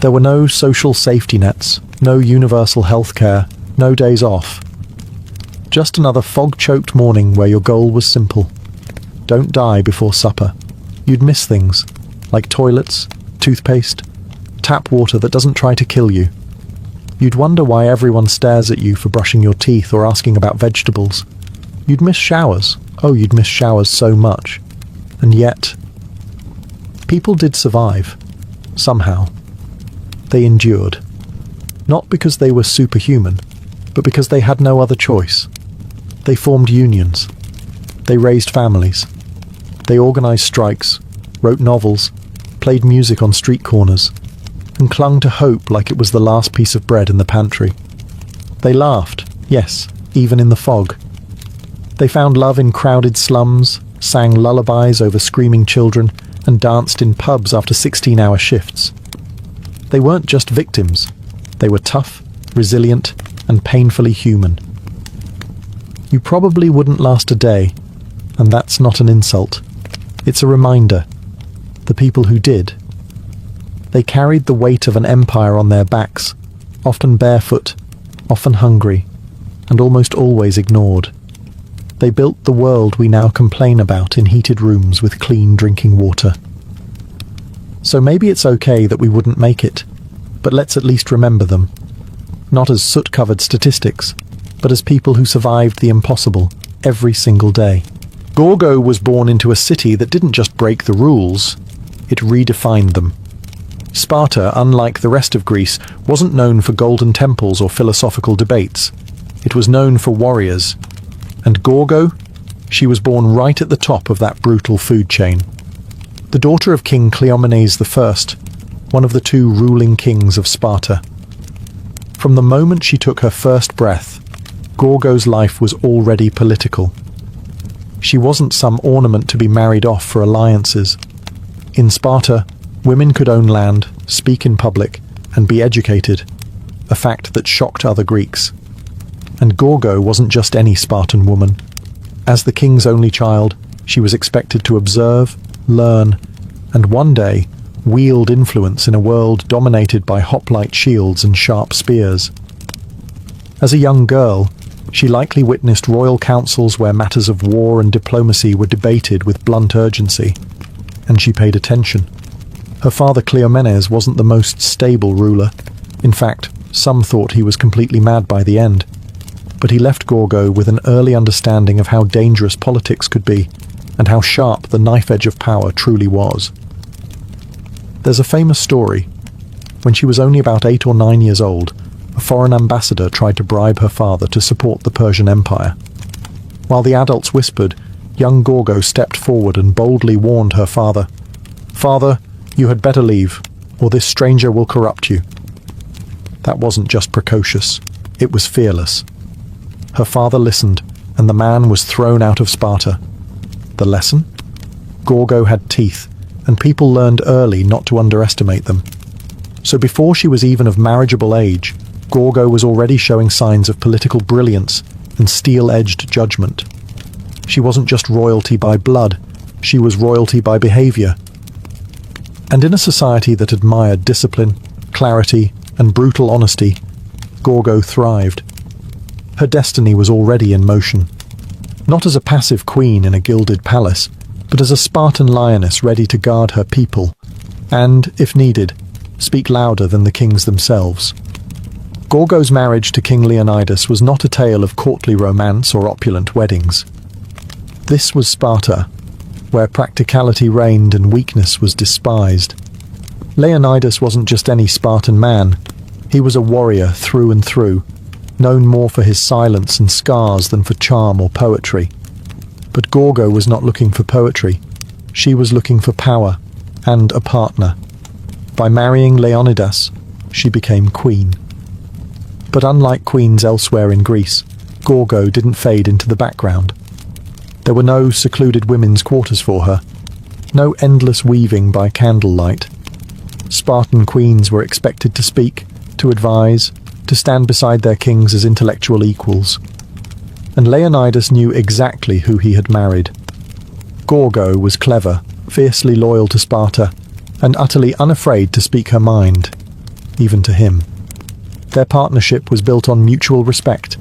A: There were no social safety nets, no universal healthcare, no days off. Just another fog-choked morning where your goal was simple. Don't die before supper. You'd miss things, like toilets, toothpaste, tap water that doesn't try to kill you. You'd wonder why everyone stares at you for brushing your teeth or asking about vegetables. You'd miss showers. Oh, you'd miss showers so much. And yet, people did survive. Somehow. They endured. Not because they were superhuman, but because they had no other choice. They formed unions. They raised families. They organized strikes, wrote novels, played music on street corners, and clung to hope like it was the last piece of bread in the pantry. They laughed, yes, even in the fog. They found love in crowded slums, sang lullabies over screaming children, and danced in pubs after 16-hour shifts. They weren't just victims. They were tough, resilient, and painfully human. You probably wouldn't last a day, and that's not an insult. It's a reminder. The people who did. They carried the weight of an empire on their backs, often barefoot, often hungry, and almost always ignored. They built the world we now complain about in heated rooms with clean drinking water. So maybe it's okay that we wouldn't make it, but let's at least remember them. Not as soot-covered statistics, but as people who survived the impossible every single day. Gorgo was born into a city that didn't just break the rules, it redefined them. Sparta, unlike the rest of Greece, wasn't known for golden temples or philosophical debates. It was known for warriors. And Gorgo? She was born right at the top of that brutal food chain. The daughter of King Cleomenes I, one of the two ruling kings of Sparta. From the moment she took her first breath, Gorgo's life was already political. She wasn't some ornament to be married off for alliances. In Sparta, women could own land, speak in public, and be educated, a fact that shocked other Greeks. And Gorgo wasn't just any Spartan woman. As the king's only child, she was expected to observe, learn, and one day wield influence in a world dominated by hoplite shields and sharp spears. As a young girl, she likely witnessed royal councils where matters of war and diplomacy were debated with blunt urgency, and she paid attention. Her father Cleomenes wasn't the most stable ruler. In fact, some thought he was completely mad by the end. But he left Gorgo with an early understanding of how dangerous politics could be, and how sharp the knife edge of power truly was. There's a famous story. When she was only about 8 or 9 years old, a foreign ambassador tried to bribe her father to support the Persian Empire. While the adults whispered, young Gorgo stepped forward and boldly warned her father, "Father, you had better leave, or this stranger will corrupt you." That wasn't just precocious, it was fearless. Her father listened, and the man was thrown out of Sparta. The lesson? Gorgo had teeth, and people learned early not to underestimate them. So before she was even of marriageable age, Gorgo was already showing signs of political brilliance and steel-edged judgment. She wasn't just royalty by blood, she was royalty by behavior. And in a society that admired discipline, clarity, and brutal honesty, Gorgo thrived. Her destiny was already in motion. Not as a passive queen in a gilded palace, but as a Spartan lioness ready to guard her people, and, if needed, speak louder than the kings themselves. Gorgo's marriage to King Leonidas was not a tale of courtly romance or opulent weddings. This was Sparta, where practicality reigned and weakness was despised. Leonidas wasn't just any Spartan man. He was a warrior through and through, known more for his silence and scars than for charm or poetry. But Gorgo was not looking for poetry. She was looking for power and a partner. By marrying Leonidas, she became queen. But unlike queens elsewhere in Greece, Gorgo didn't fade into the background. There were no secluded women's quarters for her, no endless weaving by candlelight. Spartan queens were expected to speak, to advise, to stand beside their kings as intellectual equals. And Leonidas knew exactly who he had married. Gorgo was clever, fiercely loyal to Sparta, and utterly unafraid to speak her mind, even to him. Their partnership was built on mutual respect.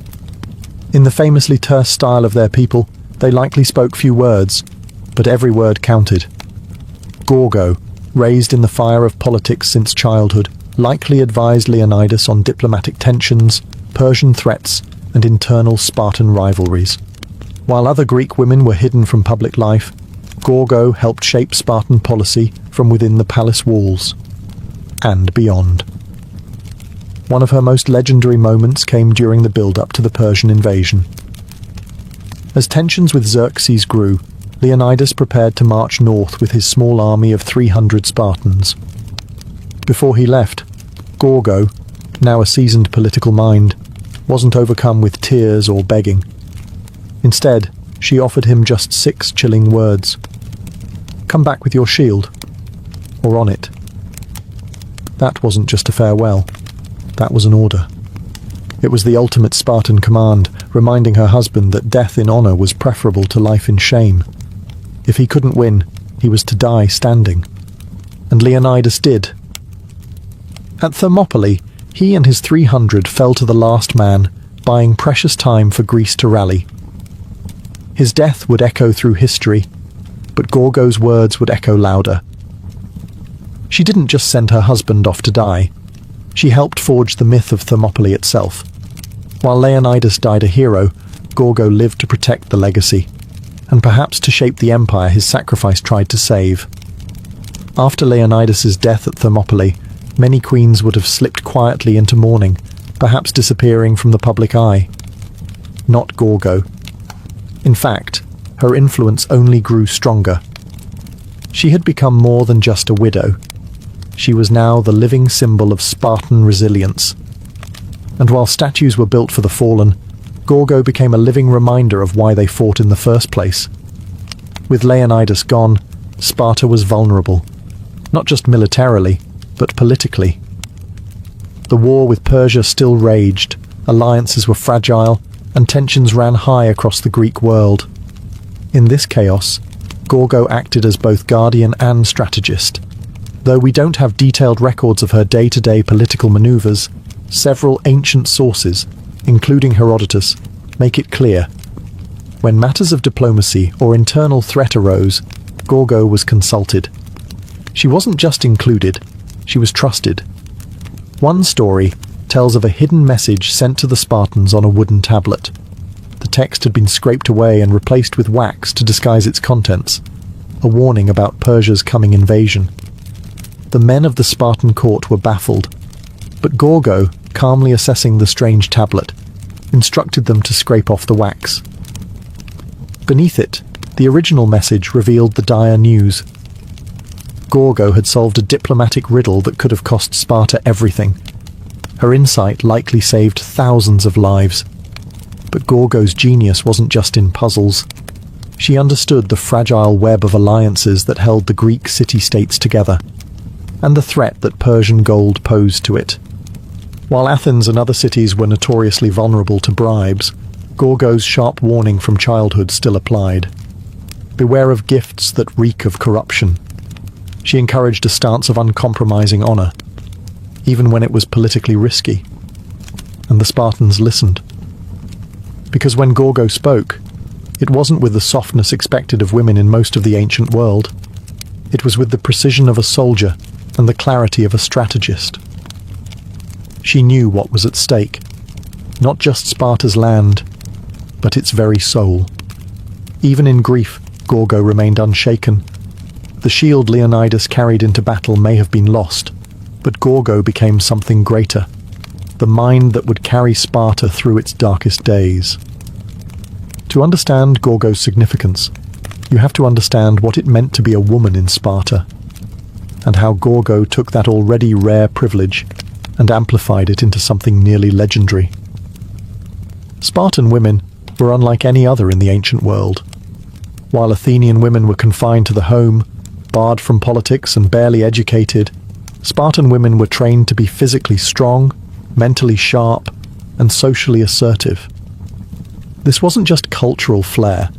A: In the famously terse style of their people, they likely spoke few words, but every word counted. Gorgo, raised in the fire of politics since childhood, likely advised Leonidas on diplomatic tensions, Persian threats, and internal Spartan rivalries. While other Greek women were hidden from public life, Gorgo helped shape Spartan policy from within the palace walls and beyond. One of her most legendary moments came during the build-up to the Persian invasion. As tensions with Xerxes grew, Leonidas prepared to march north with his small army of 300 Spartans. Before he left, Gorgo, now a seasoned political mind, wasn't overcome with tears or begging. Instead, she offered him just 6 chilling words. "Come back with your shield, or on it." That wasn't just a farewell. That was an order. It was the ultimate Spartan command, reminding her husband that death in honor was preferable to life in shame. If he couldn't win, he was to die standing. And Leonidas did. At Thermopylae, he and his 300 fell to the last man, buying precious time for Greece to rally. His death would echo through history, but Gorgo's words would echo louder. She didn't just send her husband off to die. She helped forge the myth of Thermopylae itself. While Leonidas died a hero, Gorgo lived to protect the legacy, and perhaps to shape the empire his sacrifice tried to save. After Leonidas's death at Thermopylae, many queens would have slipped quietly into mourning, perhaps disappearing from the public eye. Not Gorgo. In fact, her influence only grew stronger. She had become more than just a widow. She was now the living symbol of Spartan resilience. And while statues were built for the fallen, Gorgo became a living reminder of why they fought in the first place. With Leonidas gone, Sparta was vulnerable, not just militarily, but politically. The war with Persia still raged, alliances were fragile, and tensions ran high across the Greek world. In this chaos, Gorgo acted as both guardian and strategist. Though we don't have detailed records of her day-to-day political maneuvers, several ancient sources, including Herodotus, make it clear. When matters of diplomacy or internal threat arose, Gorgo was consulted. She wasn't just included, she was trusted. One story tells of a hidden message sent to the Spartans on a wooden tablet. The text had been scraped away and replaced with wax to disguise its contents, a warning about Persia's coming invasion. The men of the Spartan court were baffled, but Gorgo, calmly assessing the strange tablet, instructed them to scrape off the wax. Beneath it, the original message revealed the dire news. Gorgo had solved a diplomatic riddle that could have cost Sparta everything. Her insight likely saved thousands of lives. But Gorgo's genius wasn't just in puzzles. She understood the fragile web of alliances that held the Greek city-states together, and the threat that Persian gold posed to it. While Athens and other cities were notoriously vulnerable to bribes, Gorgo's sharp warning from childhood still applied. Beware of gifts that reek of corruption. She encouraged a stance of uncompromising honor, even when it was politically risky. And the Spartans listened. Because when Gorgo spoke, it wasn't with the softness expected of women in most of the ancient world. It was with the precision of a soldier, and the clarity of a strategist. She knew what was at stake, not just Sparta's land, but its very soul. Even in grief, Gorgo remained unshaken. The shield Leonidas carried into battle may have been lost, but Gorgo became something greater, the mind that would carry Sparta through its darkest days. To understand Gorgo's significance, you have to understand what it meant to be a woman in Sparta, and how Gorgo took that already rare privilege and amplified it into something nearly legendary. Spartan women were unlike any other in the ancient world. While Athenian women were confined to the home, barred from politics and barely educated, Spartan women were trained to be physically strong, mentally sharp, and socially assertive. This wasn't just cultural flair,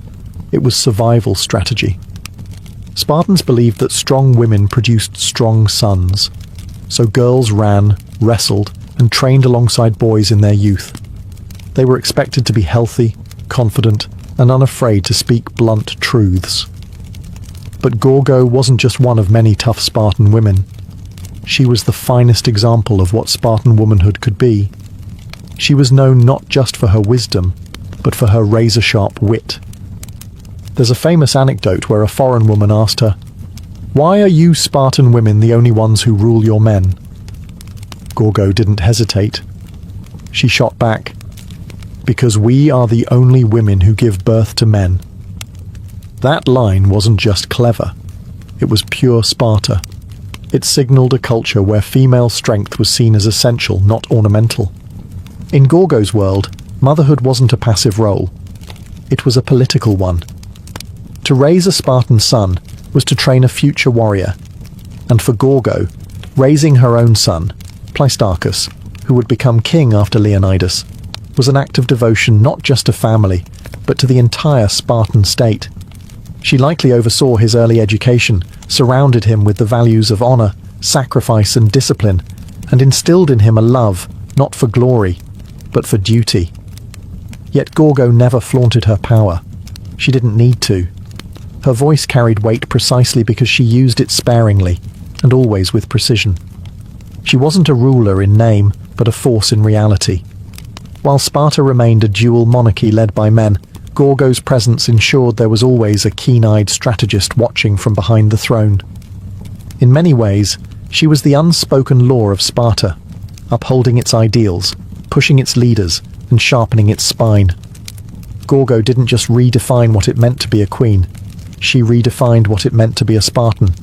A: it was survival strategy. Spartans believed that strong women produced strong sons, so girls ran, wrestled, and trained alongside boys in their youth. They were expected to be healthy, confident, and unafraid to speak blunt truths. But Gorgo wasn't just one of many tough Spartan women. She was the finest example of what Spartan womanhood could be. She was known not just for her wisdom, but for her razor-sharp wit. There's a famous anecdote where a foreign woman asked her, "Why are you Spartan women the only ones who rule your men?" Gorgo didn't hesitate. She shot back, "Because we are the only women who give birth to men." That line wasn't just clever. It was pure Sparta. It signaled a culture where female strength was seen as essential, not ornamental. In Gorgo's world, motherhood wasn't a passive role. It was a political one. To raise a Spartan son was to train a future warrior. And for Gorgo, raising her own son, Pleistarchus, who would become king after Leonidas, was an act of devotion not just to family, but to the entire Spartan state. She likely oversaw his early education, surrounded him with the values of honor, sacrifice, and discipline, and instilled in him a love, not for glory, but for duty. Yet Gorgo never flaunted her power. She didn't need to. Her voice carried weight precisely because she used it sparingly, and always with precision. She wasn't a ruler in name, but a force in reality. While Sparta remained a dual monarchy led by men, Gorgo's presence ensured there was always a keen-eyed strategist watching from behind the throne. In many ways, she was the unspoken law of Sparta, upholding its ideals, pushing its leaders, and sharpening its spine. Gorgo didn't just redefine what it meant to be a queen, she redefined what it meant to be a Spartan.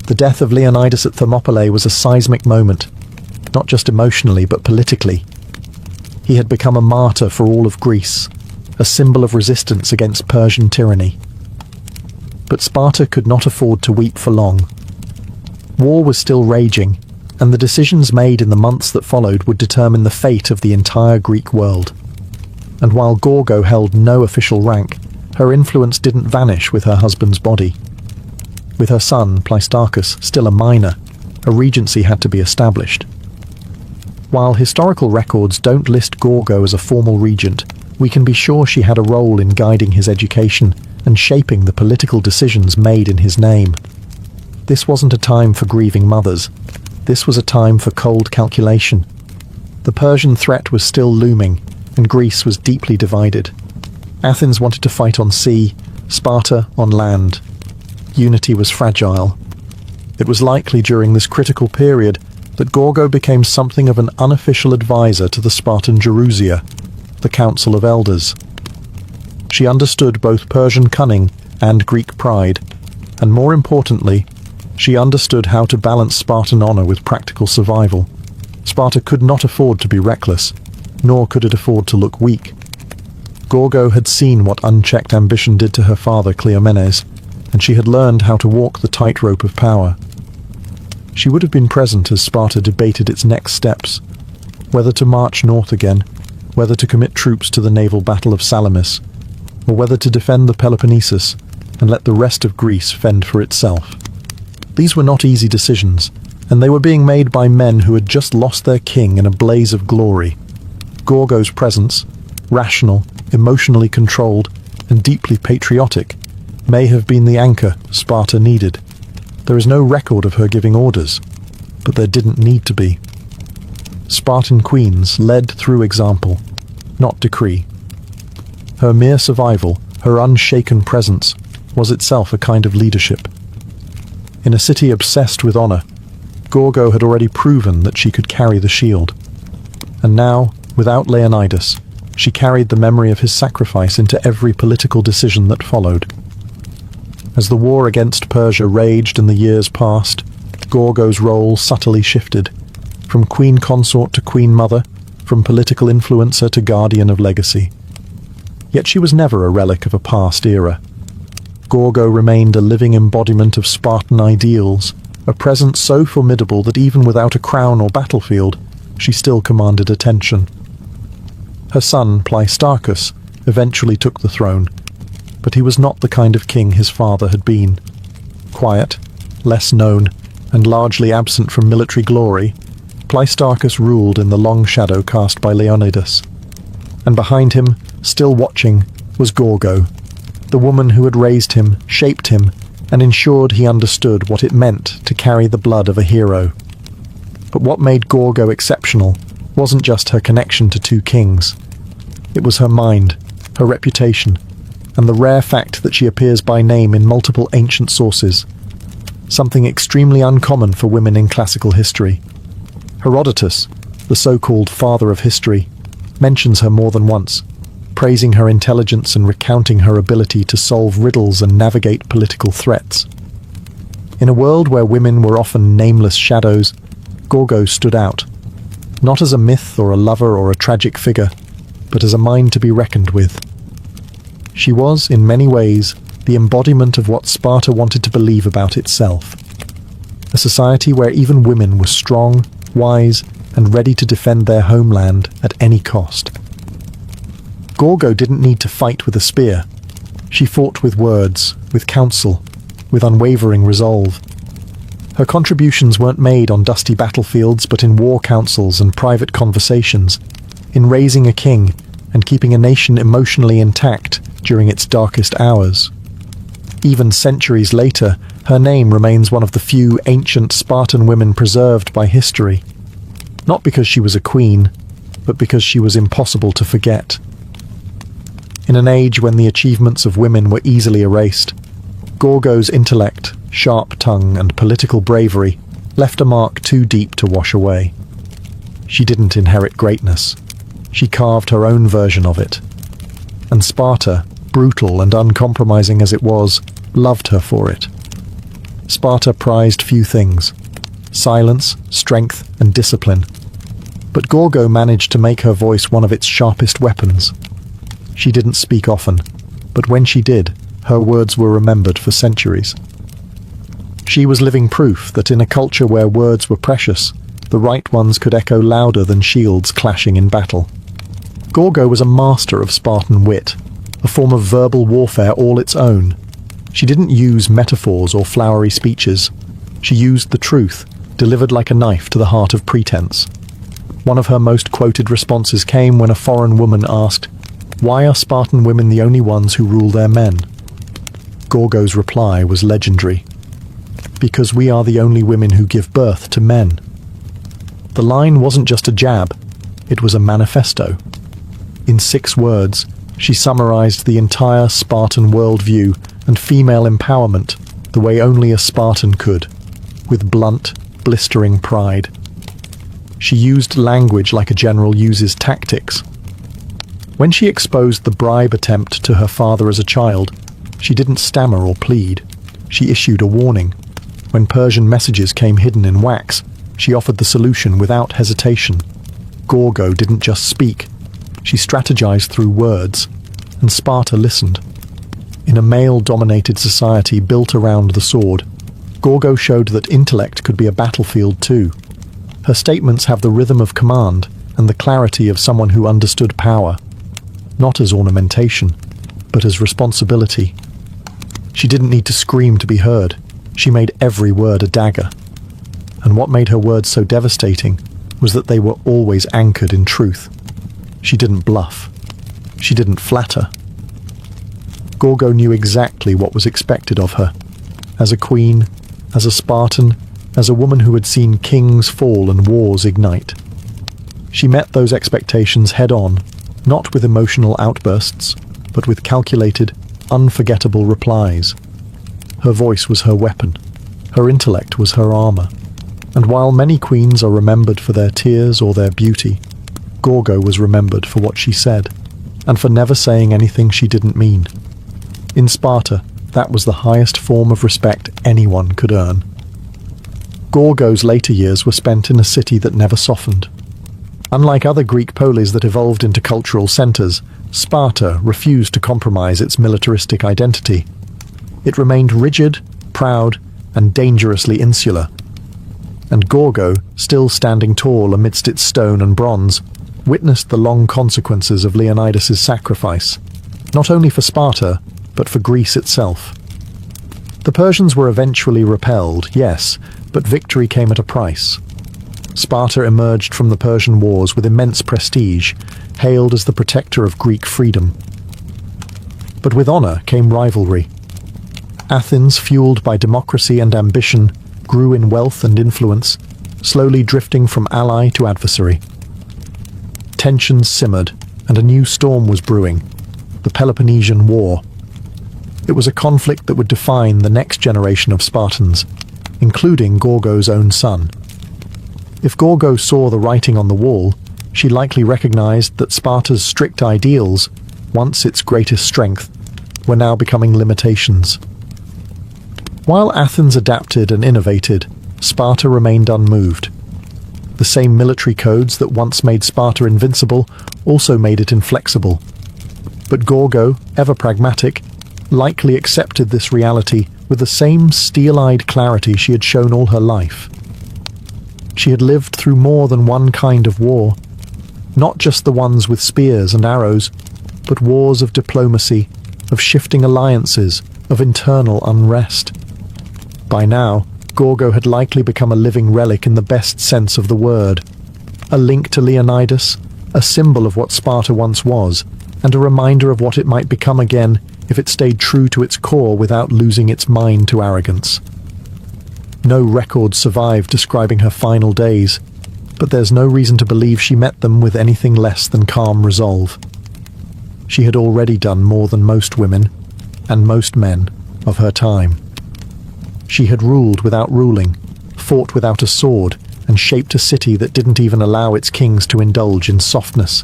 A: The death of Leonidas at Thermopylae was a seismic moment, not just emotionally but politically. He had become a martyr for all of Greece, a symbol of resistance against Persian tyranny. But Sparta could not afford to weep for long. War was still raging, and the decisions made in the months that followed would determine the fate of the entire Greek world. And while Gorgo held no official rank, her influence didn't vanish with her husband's body. With her son, Pleistarchus, still a minor, a regency had to be established. While historical records don't list Gorgo as a formal regent, we can be sure she had a role in guiding his education and shaping the political decisions made in his name. This wasn't a time for grieving mothers. This was a time for cold calculation. The Persian threat was still looming, and Greece was deeply divided. Athens wanted to fight on sea, Sparta on land. Unity was fragile. It was likely during this critical period that Gorgo became something of an unofficial advisor to the Spartan Gerousia, the Council of Elders. She understood both Persian cunning and Greek pride, and more importantly, she understood how to balance Spartan honor with practical survival. Sparta could not afford to be reckless, nor could it afford to look weak. Gorgo had seen what unchecked ambition did to her father Cleomenes, and she had learned how to walk the tightrope of power. She would have been present as Sparta debated its next steps, whether to march north again, whether to commit troops to the naval battle of Salamis, or whether to defend the Peloponnesus and let the rest of Greece fend for itself. These were not easy decisions, and they were being made by men who had just lost their king in a blaze of glory. Gorgo's presence, rational, emotionally controlled, and deeply patriotic, may have been the anchor Sparta needed. There is no record of her giving orders, but there didn't need to be. Spartan queens led through example, not decree. Her mere survival, her unshaken presence, was itself a kind of leadership. In a city obsessed with honor, Gorgo had already proven that she could carry the shield. And now, without Leonidas, she carried the memory of his sacrifice into every political decision that followed. As the war against Persia raged and the years passed, Gorgo's role subtly shifted, from queen consort to queen mother, from political influencer to guardian of legacy. Yet she was never a relic of a past era. Gorgo remained a living embodiment of Spartan ideals, a presence so formidable that even without a crown or battlefield, she still commanded attention. Her son, Pleistarchus, eventually took the throne, but he was not the kind of king his father had been. Quiet, less known, and largely absent from military glory, Pleistarchus ruled in the long shadow cast by Leonidas. And behind him, still watching, was Gorgo, the woman who had raised him, shaped him, and ensured he understood what it meant to carry the blood of a hero. But what made Gorgo exceptional wasn't just her connection to two kings. It was her mind, her reputation, and the rare fact that she appears by name in multiple ancient sources, something extremely uncommon for women in classical history. Herodotus, the so-called father of history, mentions her more than once, praising her intelligence and recounting her ability to solve riddles and navigate political threats. In a world where women were often nameless shadows, Gorgo stood out, not as a myth or a lover or a tragic figure, but as a mind to be reckoned with. She was, in many ways, the embodiment of what Sparta wanted to believe about itself. A society where even women were strong, wise, and ready to defend their homeland at any cost. Gorgo didn't need to fight with a spear. She fought with words, with counsel, with unwavering resolve. Her contributions weren't made on dusty battlefields, but in war councils and private conversations, in raising a king and keeping a nation emotionally intact during its darkest hours. Even centuries later, her name remains one of the few ancient Spartan women preserved by history. Not because she was a queen, but because she was impossible to forget. In an age when the achievements of women were easily erased, Gorgo's intellect, sharp tongue, and political bravery left a mark too deep to wash away. She didn't inherit greatness. She carved her own version of it. And Sparta, brutal and uncompromising as it was, loved her for it. Sparta prized few things: silence, strength, and discipline. But Gorgo managed to make her voice one of its sharpest weapons. She didn't speak often, but when she did, her words were remembered for centuries. She was living proof that in a culture where words were precious, the right ones could echo louder than shields clashing in battle. Gorgo was a master of Spartan wit, a form of verbal warfare all its own. She didn't use metaphors or flowery speeches. She used the truth, delivered like a knife to the heart of pretense. One of her most quoted responses came when a foreign woman asked, "Why are Spartan women the only ones who rule their men?" Gorgo's reply was legendary. "Because we are the only women who give birth to men." The line wasn't just a jab, it was a manifesto. In 6 words, she summarized the entire Spartan worldview and female empowerment the way only a Spartan could, with blunt, blistering pride. She used language like a general uses tactics. When she exposed the bribe attempt to her father as a child, she didn't stammer or plead. She issued a warning. When Persian messages came hidden in wax, she offered the solution without hesitation. Gorgo didn't just speak. She strategized through words, and Sparta listened. In a male-dominated society built around the sword, Gorgo showed that intellect could be a battlefield too. Her statements have the rhythm of command and the clarity of someone who understood power, not as ornamentation, but as responsibility. She didn't need to scream to be heard. She made every word a dagger. And what made her words so devastating was that they were always anchored in truth. She didn't bluff. She didn't flatter. Gorgo knew exactly what was expected of her. As a queen, as a Spartan, as a woman who had seen kings fall and wars ignite. She met those expectations head-on, not with emotional outbursts, but with calculated, unforgettable replies. Her voice was her weapon. Her intellect was her armor. And while many queens are remembered for their tears or their beauty, Gorgo was remembered for what she said, and for never saying anything she didn't mean. In Sparta, that was the highest form of respect anyone could earn. Gorgo's later years were spent in a city that never softened. Unlike other Greek polis that evolved into cultural centers, Sparta refused to compromise its militaristic identity. It remained rigid, proud, and dangerously insular. And Gorgo, still standing tall amidst its stone and bronze, witnessed the long consequences of Leonidas's sacrifice, not only for Sparta, but for Greece itself. The Persians were eventually repelled, yes, but victory came at a price. Sparta emerged from the Persian Wars with immense prestige, hailed as the protector of Greek freedom. But with honor came rivalry. Athens, fueled by democracy and ambition, grew in wealth and influence, slowly drifting from ally to adversary. Tensions simmered, and a new storm was brewing, the Peloponnesian War. It was a conflict that would define the next generation of Spartans, including Gorgo's own son. If Gorgo saw the writing on the wall, she likely recognized that Sparta's strict ideals, once its greatest strength, were now becoming limitations. While Athens adapted and innovated, Sparta remained unmoved. The same military codes that once made Sparta invincible also made it inflexible. But Gorgo, ever pragmatic, likely accepted this reality with the same steel-eyed clarity she had shown all her life. She had lived through more than one kind of war, not just the ones with spears and arrows, but wars of diplomacy, of shifting alliances, of internal unrest. By now, Gorgo had likely become a living relic in the best sense of the word, a link to Leonidas, a symbol of what Sparta once was, and a reminder of what it might become again if it stayed true to its core without losing its mind to arrogance. No records survive describing her final days, but there's no reason to believe she met them with anything less than calm resolve. She had already done more than most women, and most men, of her time. She had ruled without ruling, fought without a sword, and shaped a city that didn't even allow its kings to indulge in softness.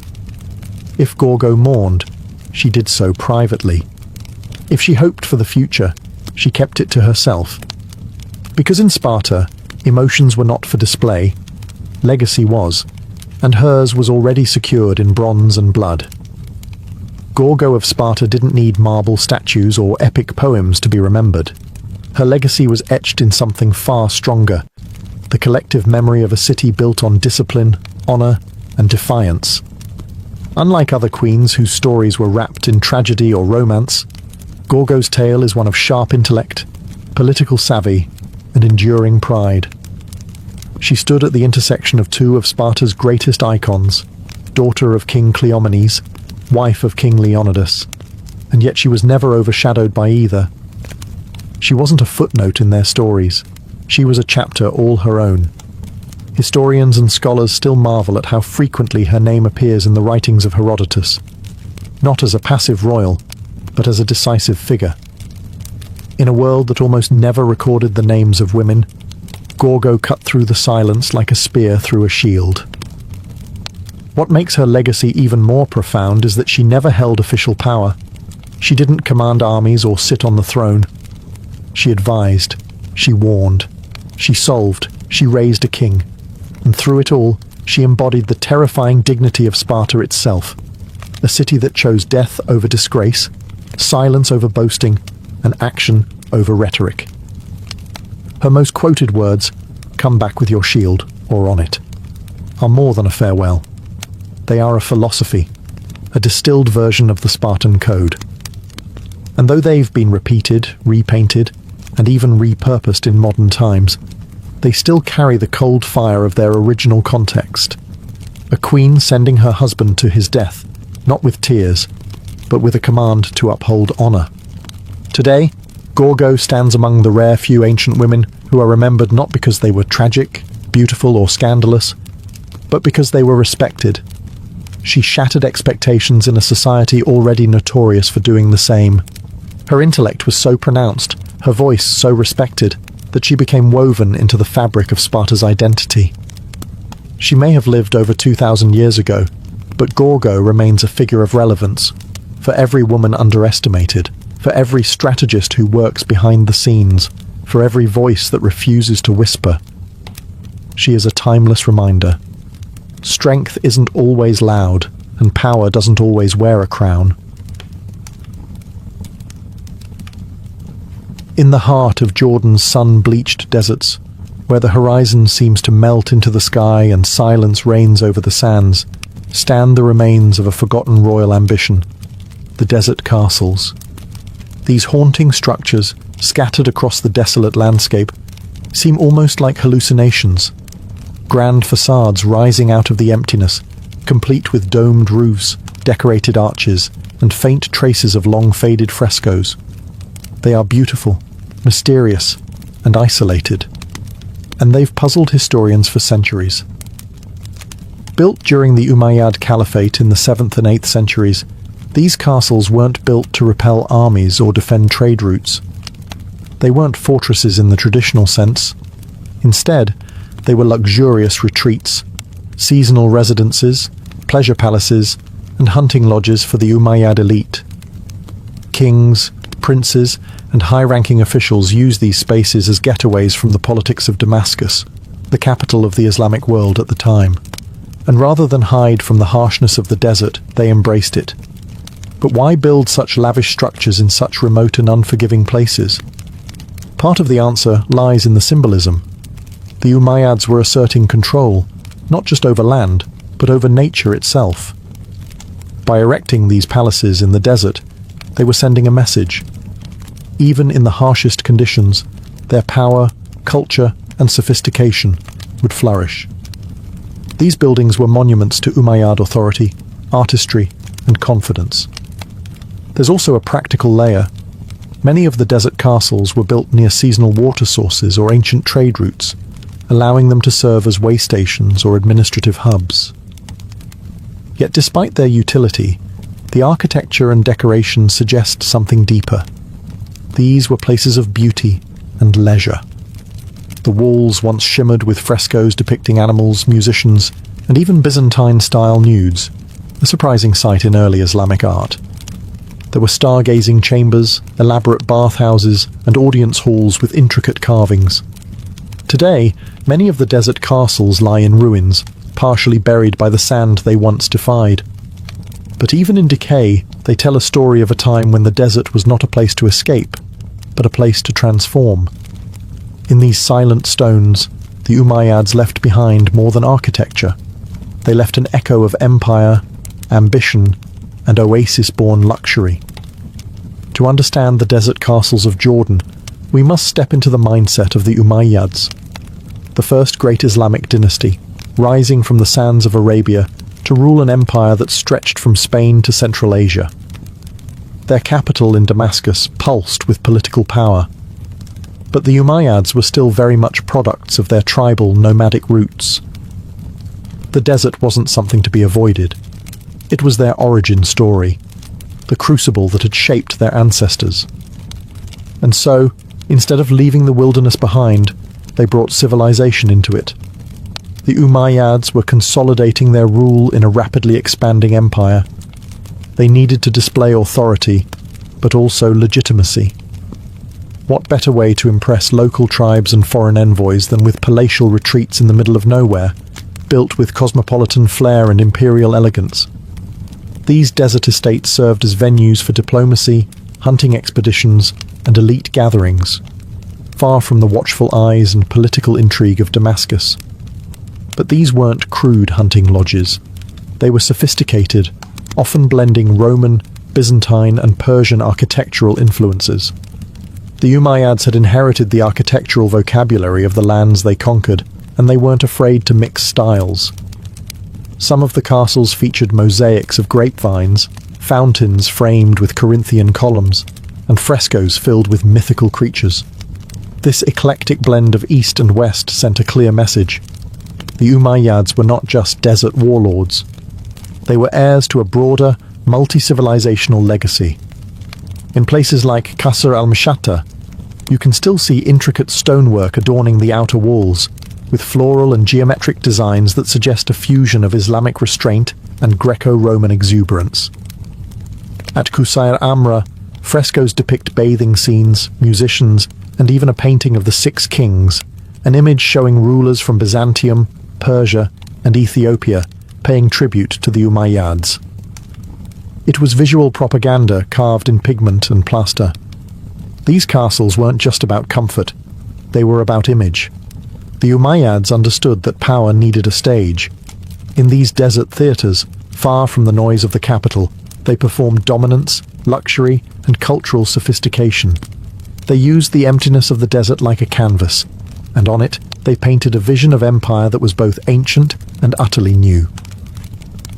A: If Gorgo mourned, she did so privately. If she hoped for the future, she kept it to herself. Because in Sparta, emotions were not for display, legacy was, and hers was already secured in bronze and blood. Gorgo of Sparta didn't need marble statues or epic poems to be remembered. Her legacy was etched in something far stronger, the collective memory of a city built on discipline, honor, and defiance. Unlike other queens whose stories were wrapped in tragedy or romance, Gorgo's tale is one of sharp intellect, political savvy, and enduring pride. She stood at the intersection of two of Sparta's greatest icons, daughter of King Cleomenes, wife of King Leonidas, and yet she was never overshadowed by either. She wasn't a footnote in their stories. She was a chapter all her own. Historians and scholars still marvel at how frequently her name appears in the writings of Herodotus, not as a passive royal, but as a decisive figure. In a world that almost never recorded the names of women, Gorgo cut through the silence like a spear through a shield. What makes her legacy even more profound is that she never held official power. She didn't command armies or sit on the throne. She advised, she warned, she solved, she raised a king. And through it all, she embodied the terrifying dignity of Sparta itself, a city that chose death over disgrace, silence over boasting, and action over rhetoric. Her most quoted words, "Come back with your shield, or on it," are more than a farewell. They are a philosophy, a distilled version of the Spartan code. And though they've been repeated, repainted, and even repurposed in modern times, they still carry the cold fire of their original context. A queen sending her husband to his death, not with tears, but with a command to uphold honor. Today, Gorgo stands among the rare few ancient women who are remembered not because they were tragic, beautiful, or scandalous, but because they were respected. She shattered expectations in a society already notorious for doing the same. Her intellect was so pronounced, her voice so respected, that she became woven into the fabric of Sparta's identity. She may have lived over 2,000 years ago, but Gorgo remains a figure of relevance, for every woman underestimated, for every strategist who works behind the scenes, for every voice that refuses to whisper. She is a timeless reminder. Strength isn't always loud, and power doesn't always wear a crown. In the heart of Jordan's sun-bleached deserts, where the horizon seems to melt into the sky and silence reigns over the sands, stand the remains of a forgotten royal ambition, the desert castles. These haunting structures, scattered across the desolate landscape, seem almost like hallucinations. Grand facades rising out of the emptiness, complete with domed roofs, decorated arches, and faint traces of long-faded frescoes. They are beautiful, mysterious, and isolated, and they've puzzled historians for centuries. Built during the Umayyad Caliphate in the 7th and 8th centuries, these castles weren't built to repel armies or defend trade routes. They weren't fortresses in the traditional sense. Instead, they were luxurious retreats, seasonal residences, pleasure palaces, and hunting lodges for the Umayyad elite. Kings, princes, and high-ranking officials used these spaces as getaways from the politics of Damascus, the capital of the Islamic world at the time. And rather than hide from the harshness of the desert, they embraced it. But why build such lavish structures in such remote and unforgiving places? Part of the answer lies in the symbolism. The Umayyads were asserting control, not just over land, but over nature itself. By erecting these palaces in the desert, they were sending a message. Even in the harshest conditions, their power, culture, and sophistication would flourish. These buildings were monuments to Umayyad authority, artistry, and confidence. There's also a practical layer. Many of the desert castles were built near seasonal water sources or ancient trade routes, allowing them to serve as way stations or administrative hubs. Yet despite their utility, the architecture and decoration suggest something deeper. These were places of beauty and leisure. The walls once shimmered with frescoes depicting animals, musicians, and even Byzantine-style nudes, a surprising sight in early Islamic art. There were stargazing chambers, elaborate bathhouses, and audience halls with intricate carvings. Today, many of the desert castles lie in ruins, partially buried by the sand they once defied. But even in decay, they tell a story of a time when the desert was not a place to escape, but a place to transform. In these silent stones, the Umayyads left behind more than architecture. They left an echo of empire, ambition, and oasis-born luxury. To understand the desert castles of Jordan, we must step into the mindset of the Umayyads, the first great Islamic dynasty, rising from the sands of Arabia to rule an empire that stretched from Spain to Central Asia. Their capital in Damascus pulsed with political power. But the Umayyads were still very much products of their tribal, nomadic roots. The desert wasn't something to be avoided. It was their origin story, the crucible that had shaped their ancestors. And so, instead of leaving the wilderness behind, they brought civilization into it. The Umayyads were consolidating their rule in a rapidly expanding empire. They needed to display authority, but also legitimacy. What better way to impress local tribes and foreign envoys than with palatial retreats in the middle of nowhere, built with cosmopolitan flair and imperial elegance? These desert estates served as venues for diplomacy, hunting expeditions, and elite gatherings, far from the watchful eyes and political intrigue of Damascus. But these weren't crude hunting lodges. They were sophisticated, often blending Roman, Byzantine, and Persian architectural influences. The Umayyads had inherited the architectural vocabulary of the lands they conquered, and they weren't afraid to mix styles. Some of the castles featured mosaics of grapevines, fountains framed with Corinthian columns, and frescoes filled with mythical creatures. This eclectic blend of East and West sent a clear message. The Umayyads were not just desert warlords. They were heirs to a broader, multi-civilizational legacy. In places like Qasr al-Mashata, you can still see intricate stonework adorning the outer walls, with floral and geometric designs that suggest a fusion of Islamic restraint and Greco-Roman exuberance. At Qusayr Amra, frescoes depict bathing scenes, musicians, and even a painting of the Six Kings, an image showing rulers from Byzantium, Persia, and Ethiopia paying tribute to the Umayyads. It was visual propaganda carved in pigment and plaster. These castles weren't just about comfort, they were about image. The Umayyads understood that power needed a stage. In these desert theatres, far from the noise of the capital, they performed dominance, luxury, and cultural sophistication. They used the emptiness of the desert like a canvas, and on it they painted a vision of empire that was both ancient and utterly new.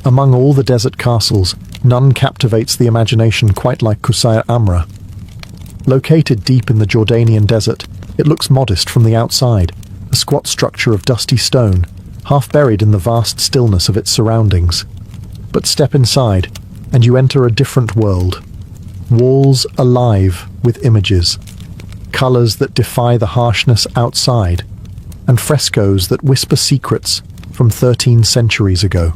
A: Among all the desert castles, none captivates the imagination quite like Qusayr Amra. Located deep in the Jordanian desert, it looks modest from the outside, a squat structure of dusty stone, half buried in the vast stillness of its surroundings. But step inside, and you enter a different world. Walls alive with images, colours that defy the harshness outside, and frescoes that whisper secrets from 13 centuries ago.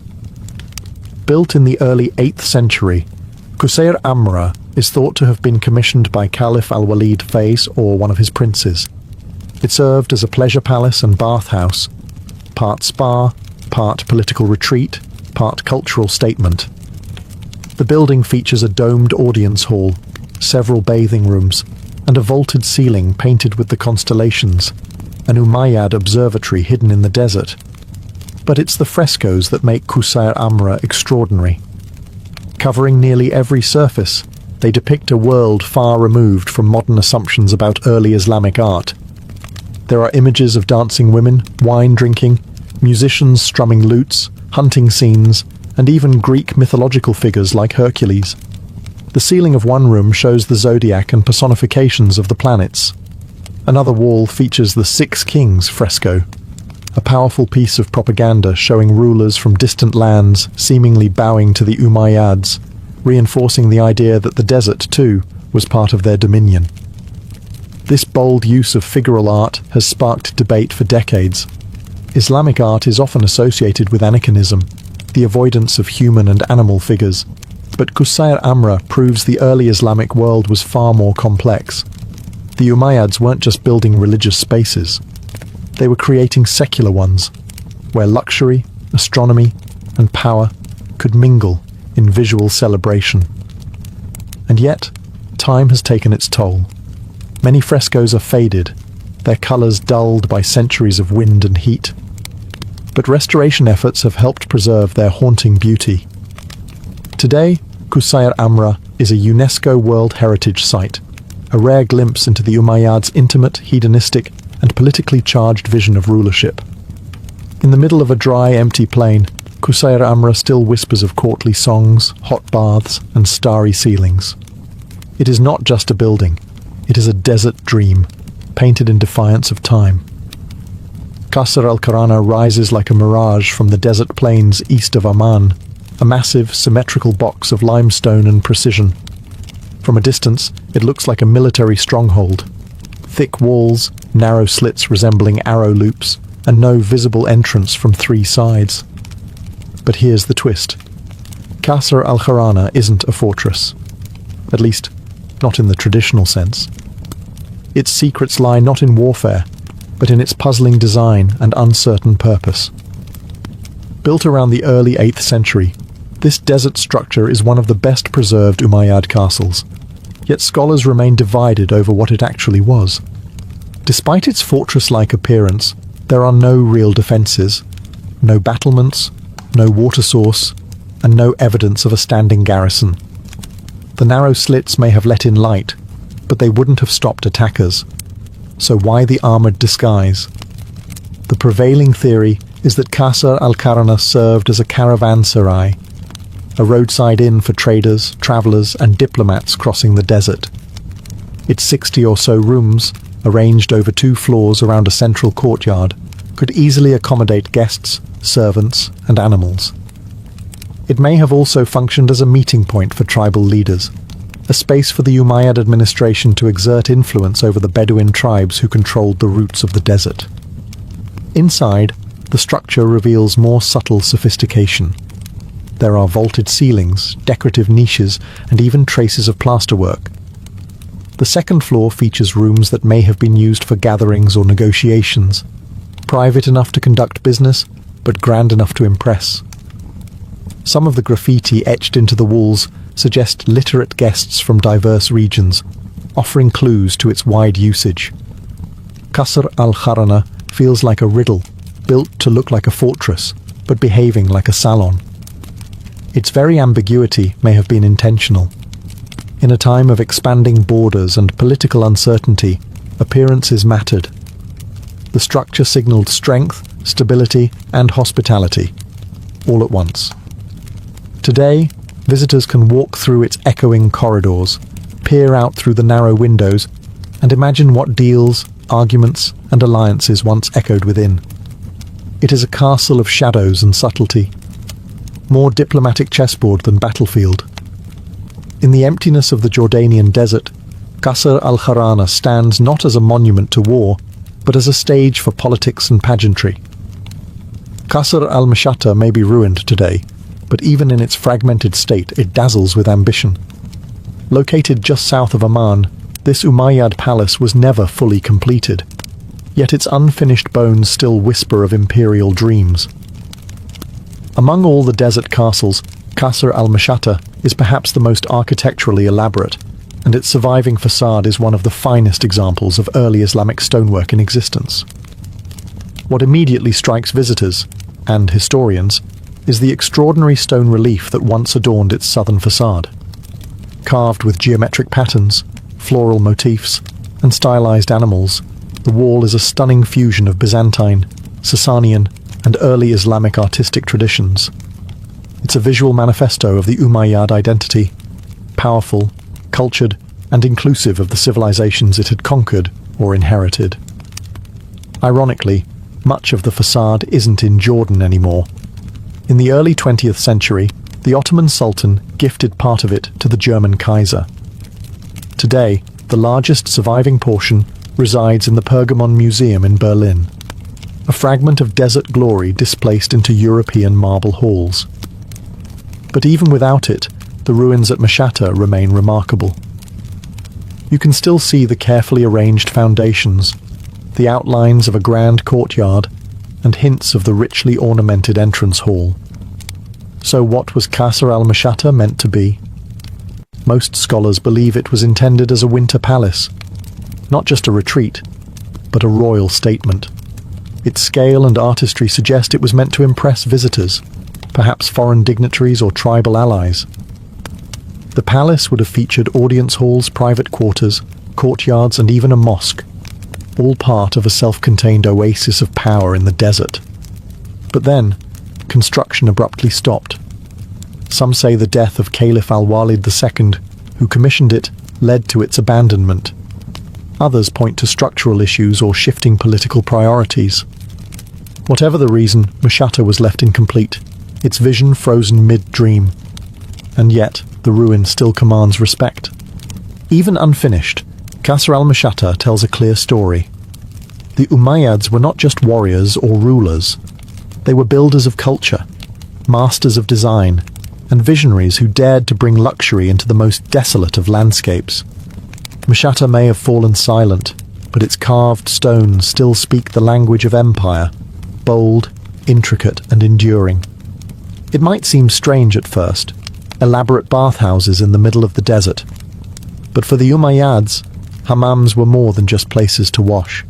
A: Built in the early 8th century, Qusayr Amra is thought to have been commissioned by Caliph al-Walid Fais or one of his princes. It served as a pleasure palace and bathhouse, part spa, part political retreat, part cultural statement. The building features a domed audience hall, several bathing rooms, and a vaulted ceiling painted with the constellations, an Umayyad observatory hidden in the desert. But it's the frescoes that make Qusayr Amra extraordinary. Covering nearly every surface, they depict a world far removed from modern assumptions about early Islamic art. There are images of dancing women, wine drinking, musicians strumming lutes, hunting scenes, and even Greek mythological figures like Hercules. The ceiling of one room shows the zodiac and personifications of the planets. Another wall features the Six Kings fresco, a powerful piece of propaganda showing rulers from distant lands seemingly bowing to the Umayyads, reinforcing the idea that the desert, too, was part of their dominion. This bold use of figural art has sparked debate for decades. Islamic art is often associated with aniconism, the avoidance of human and animal figures, but Qusayr Amra proves the early Islamic world was far more complex. The Umayyads weren't just building religious spaces. They were creating secular ones, where luxury, astronomy, and power could mingle in visual celebration. And yet, time has taken its toll. Many frescoes are faded, their colours dulled by centuries of wind and heat. But restoration efforts have helped preserve their haunting beauty. Today, Qusayr Amra is a UNESCO World Heritage Site, a rare glimpse into the Umayyads' intimate, hedonistic, and politically charged vision of rulership. In the middle of a dry, empty plain, Qusayr Amra still whispers of courtly songs, hot baths, and starry ceilings. It is not just a building, it is a desert dream, painted in defiance of time. Qasr al-Qarana rises like a mirage from the desert plains east of Amman, a massive, symmetrical box of limestone and precision. From a distance, it looks like a military stronghold. Thick walls, narrow slits resembling arrow loops, and no visible entrance from three sides. But here's the twist. Qasr al-Qarana isn't a fortress. At least, not in the traditional sense. Its secrets lie not in warfare, but in its puzzling design and uncertain purpose. Built around the early 8th century, this desert structure is one of the best preserved Umayyad castles, yet scholars remain divided over what it actually was. Despite its fortress-like appearance, there are no real defences, no battlements, no water source, and no evidence of a standing garrison. The narrow slits may have let in light, but they wouldn't have stopped attackers. So why the armoured disguise? The prevailing theory is that Qasr al-Qarana served as a caravanserai, a roadside inn for traders, travellers, and diplomats crossing the desert. Its 60 or so rooms, arranged over 2 floors around a central courtyard, could easily accommodate guests, servants, and animals. It may have also functioned as a meeting point for tribal leaders, a space for the Umayyad administration to exert influence over the Bedouin tribes who controlled the routes of the desert. Inside, the structure reveals more subtle sophistication. There are vaulted ceilings, decorative niches, and even traces of plasterwork. The second floor features rooms that may have been used for gatherings or negotiations, private enough to conduct business, but grand enough to impress. Some of the graffiti etched into the walls suggest literate guests from diverse regions, offering clues to its wide usage. Qasr al-Kharana feels like a riddle, built to look like a fortress, but behaving like a salon. Its very ambiguity may have been intentional. In a time of expanding borders and political uncertainty, appearances mattered. The structure signaled strength, stability, and hospitality, all at once. Today, visitors can walk through its echoing corridors, peer out through the narrow windows, and imagine what deals, arguments, and alliances once echoed within. It is a castle of shadows and subtlety, more diplomatic chessboard than battlefield. In the emptiness of the Jordanian desert, Qasr al-Kharana stands not as a monument to war, but as a stage for politics and pageantry. Qasr al-Mashata may be ruined today, but even in its fragmented state it dazzles with ambition. Located just south of Amman, this Umayyad palace was never fully completed, yet its unfinished bones still whisper of imperial dreams. Among all the desert castles, Qasr al-Mashata is perhaps the most architecturally elaborate, and its surviving facade is one of the finest examples of early Islamic stonework in existence. What immediately strikes visitors, and historians, is the extraordinary stone relief that once adorned its southern facade. Carved with geometric patterns, floral motifs, and stylized animals, the wall is a stunning fusion of Byzantine, Sasanian, and early Islamic artistic traditions. It's a visual manifesto of the Umayyad identity, powerful, cultured, and inclusive of the civilizations it had conquered or inherited. Ironically, much of the facade isn't in Jordan anymore. In the early 20th century, the Ottoman Sultan gifted part of it to the German Kaiser. Today, the largest surviving portion resides in the Pergamon Museum in Berlin, a fragment of desert glory displaced into European marble halls. But even without it, the ruins at Mashhata remain remarkable. You can still see the carefully arranged foundations, the outlines of a grand courtyard, and hints of the richly ornamented entrance hall. So what was Qasr al-Mashhata meant to be? Most scholars believe it was intended as a winter palace, not just a retreat, but a royal statement. Its scale and artistry suggest it was meant to impress visitors, perhaps foreign dignitaries or tribal allies. The palace would have featured audience halls, private quarters, courtyards, and even a mosque, all part of a self-contained oasis of power in the desert. But then, construction abruptly stopped. Some say the death of Caliph al-Walid II, who commissioned it, led to its abandonment. Others point to structural issues or shifting political priorities. Whatever the reason, Mashhata was left incomplete, its vision frozen mid-dream. And yet, the ruin still commands respect. Even unfinished, Qasr al-Mashhata tells a clear story. The Umayyads were not just warriors or rulers. They were builders of culture, masters of design, and visionaries who dared to bring luxury into the most desolate of landscapes. Mashhata may have fallen silent, but its carved stones still speak the language of empire, bold, intricate, and enduring. It might seem strange at first, elaborate bathhouses in the middle of the desert. But for the Umayyads, hammams were more than just places to wash.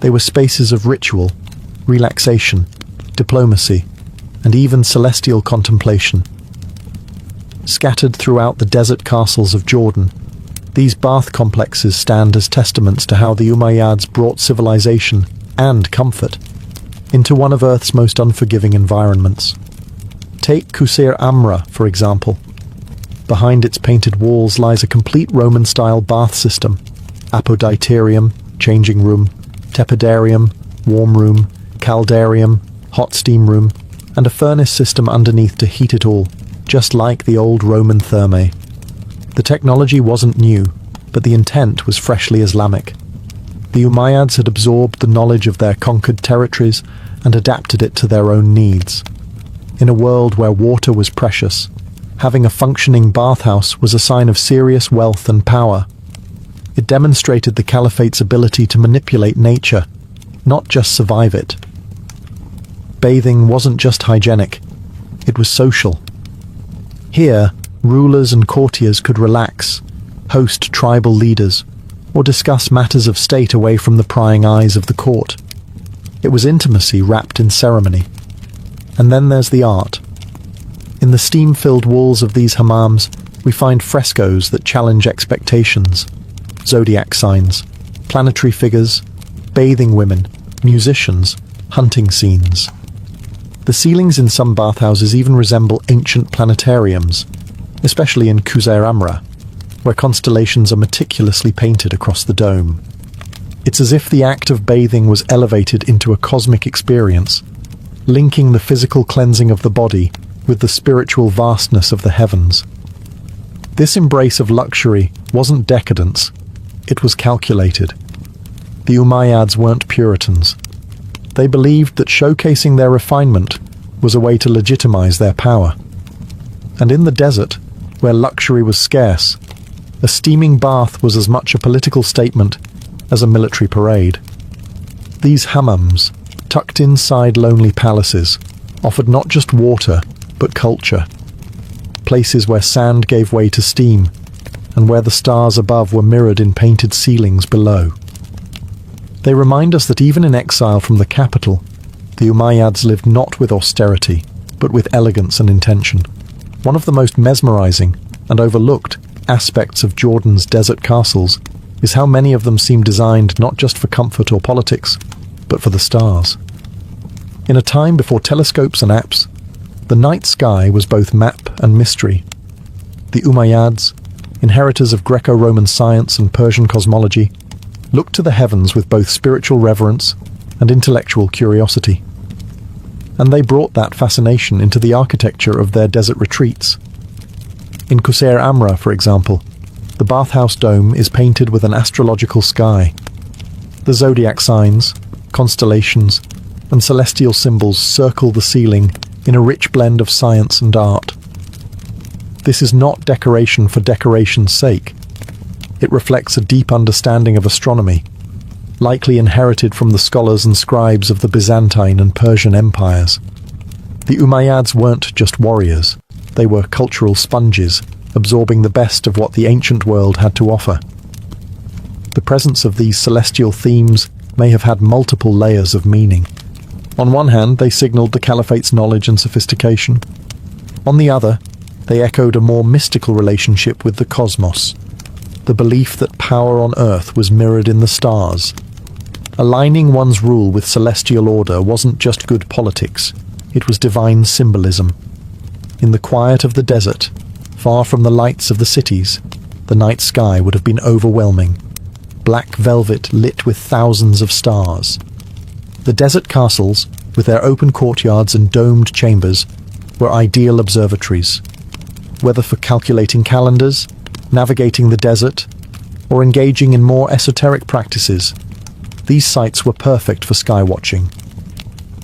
A: They were spaces of ritual, relaxation, diplomacy, and even celestial contemplation. Scattered throughout the desert castles of Jordan, these bath complexes stand as testaments to how the Umayyads brought civilization and comfort into one of Earth's most unforgiving environments. Take Qusayr Amra, for example. Behind its painted walls lies a complete Roman-style bath system: apoditarium, changing room, tepidarium, warm room, caldarium, hot steam room, and a furnace system underneath to heat it all, just like the old Roman thermae. The technology wasn't new, but the intent was freshly Islamic. The Umayyads had absorbed the knowledge of their conquered territories and adapted it to their own needs. In a world where water was precious, having a functioning bathhouse was a sign of serious wealth and power. It demonstrated the caliphate's ability to manipulate nature, not just survive it. Bathing wasn't just hygienic, it was social. Here, rulers and courtiers could relax, host tribal leaders, or discuss matters of state away from the prying eyes of the court. It was intimacy wrapped in ceremony. And then there's the art. In the steam-filled walls of these hammams, we find frescoes that challenge expectations: zodiac signs, planetary figures, bathing women, musicians, hunting scenes. The ceilings in some bathhouses even resemble ancient planetariums, especially in Qusayr Amra, where constellations are meticulously painted across the dome. It's as if the act of bathing was elevated into a cosmic experience, linking the physical cleansing of the body with the spiritual vastness of the heavens. This embrace of luxury wasn't decadence, it was calculated. The Umayyads weren't Puritans. They believed that showcasing their refinement was a way to legitimize their power. And in the desert, where luxury was scarce, a steaming bath was as much a political statement as a military parade. These hammams, tucked inside lonely palaces, offered not just water, but culture. Places where sand gave way to steam, and where the stars above were mirrored in painted ceilings below. They remind us that even in exile from the capital, the Umayyads lived not with austerity, but with elegance and intention. One of the most mesmerizing and overlooked aspects of Jordan's desert castles is how many of them seem designed not just for comfort or politics, but for the stars. In a time before telescopes and apps, the night sky was both map and mystery. The Umayyads, inheritors of Greco-Roman science and Persian cosmology, looked to the heavens with both spiritual reverence and intellectual curiosity. And they brought that fascination into the architecture of their desert retreats. In Qusayr Amra, for example, the bathhouse dome is painted with an astrological sky. The zodiac signs, constellations, and celestial symbols circle the ceiling in a rich blend of science and art. This is not decoration for decoration's sake. It reflects a deep understanding of astronomy, likely inherited from the scholars and scribes of the Byzantine and Persian empires. The Umayyads weren't just warriors, they were cultural sponges, absorbing the best of what the ancient world had to offer. The presence of these celestial themes may have had multiple layers of meaning. On one hand, they signaled the caliphate's knowledge and sophistication. On the other, they echoed a more mystical relationship with the cosmos, the belief that power on earth was mirrored in the stars. Aligning one's rule with celestial order wasn't just good politics, it was divine symbolism. In the quiet of the desert, far from the lights of the cities, the night sky would have been overwhelming, black velvet lit with thousands of stars. The desert castles, with their open courtyards and domed chambers, were ideal observatories. Whether for calculating calendars, navigating the desert, or engaging in more esoteric practices, these sites were perfect for skywatching.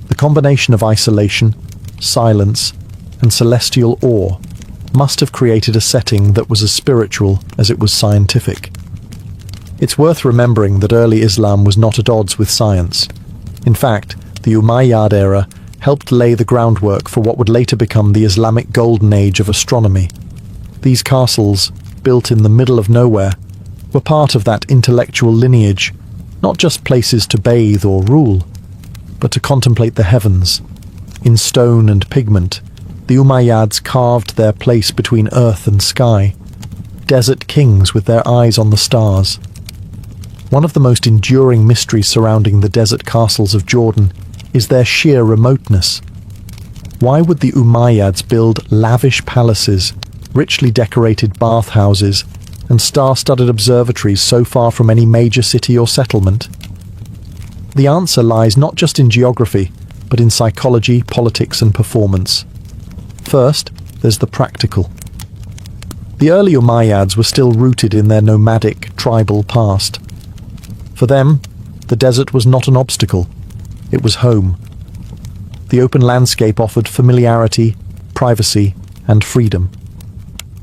A: The combination of isolation, silence, and celestial awe must have created a setting that was as spiritual as it was scientific. It's worth remembering that early Islam was not at odds with science. In fact, the Umayyad era helped lay the groundwork for what would later become the Islamic golden age of astronomy. These castles, built in the middle of nowhere, were part of that intellectual lineage, not just places to bathe or rule, but to contemplate the heavens. In stone and pigment, the Umayyads carved their place between earth and sky, desert kings with their eyes on the stars. One of the most enduring mysteries surrounding the desert castles of Jordan is their sheer remoteness. Why would the Umayyads build lavish palaces richly decorated bathhouses, and star-studded observatories so far from any major city or settlement? The answer lies not just in geography, but in psychology, politics, and performance. First, there's the practical. The early Umayyads were still rooted in their nomadic, tribal past. For them, the desert was not an obstacle, it was home. The open landscape offered familiarity, privacy, and freedom.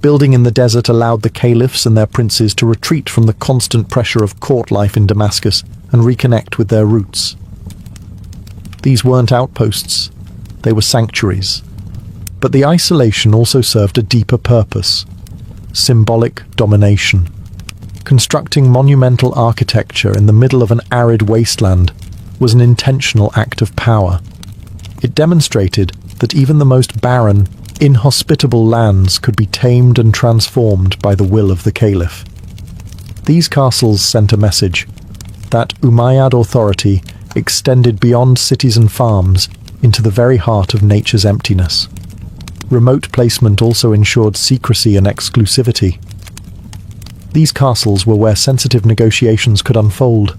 A: Building in the desert allowed the caliphs and their princes to retreat from the constant pressure of court life in Damascus and reconnect with their roots. These weren't outposts, they were sanctuaries. But the isolation also served a deeper purpose: symbolic domination. Constructing monumental architecture in the middle of an arid wasteland was an intentional act of power. It demonstrated that even the most barren, inhospitable lands could be tamed and transformed by the will of the caliph. These castles sent a message that Umayyad authority extended beyond cities and farms into the very heart of nature's emptiness. Remote placement also ensured secrecy and exclusivity. These castles were where sensitive negotiations could unfold,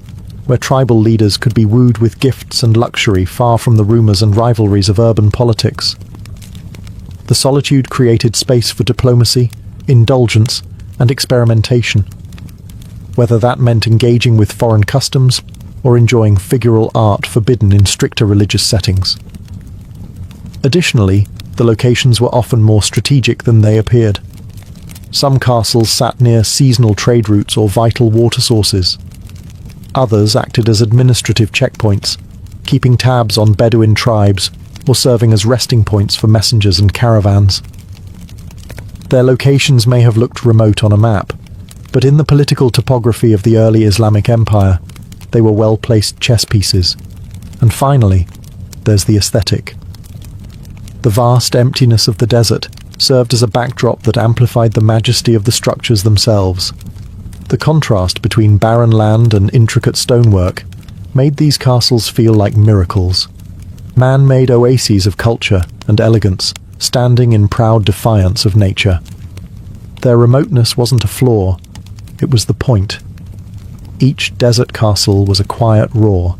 A: where tribal leaders could be wooed with gifts and luxury far from the rumors and rivalries of urban politics. The solitude created space for diplomacy, indulgence, and experimentation, whether that meant engaging with foreign customs or enjoying figural art forbidden in stricter religious settings. Additionally, the locations were often more strategic than they appeared. Some castles sat near seasonal trade routes or vital water sources. Others acted as administrative checkpoints, keeping tabs on Bedouin tribes or serving as resting points for messengers and caravans. Their locations may have looked remote on a map, but in the political topography of the early Islamic Empire, they were well-placed chess pieces. And finally, there's the aesthetic. The vast emptiness of the desert served as a backdrop that amplified the majesty of the structures themselves. The contrast between barren land and intricate stonework made these castles feel like miracles. Man-made oases of culture and elegance, standing in proud defiance of nature. Their remoteness wasn't a flaw, it was the point. Each desert castle was a quiet roar,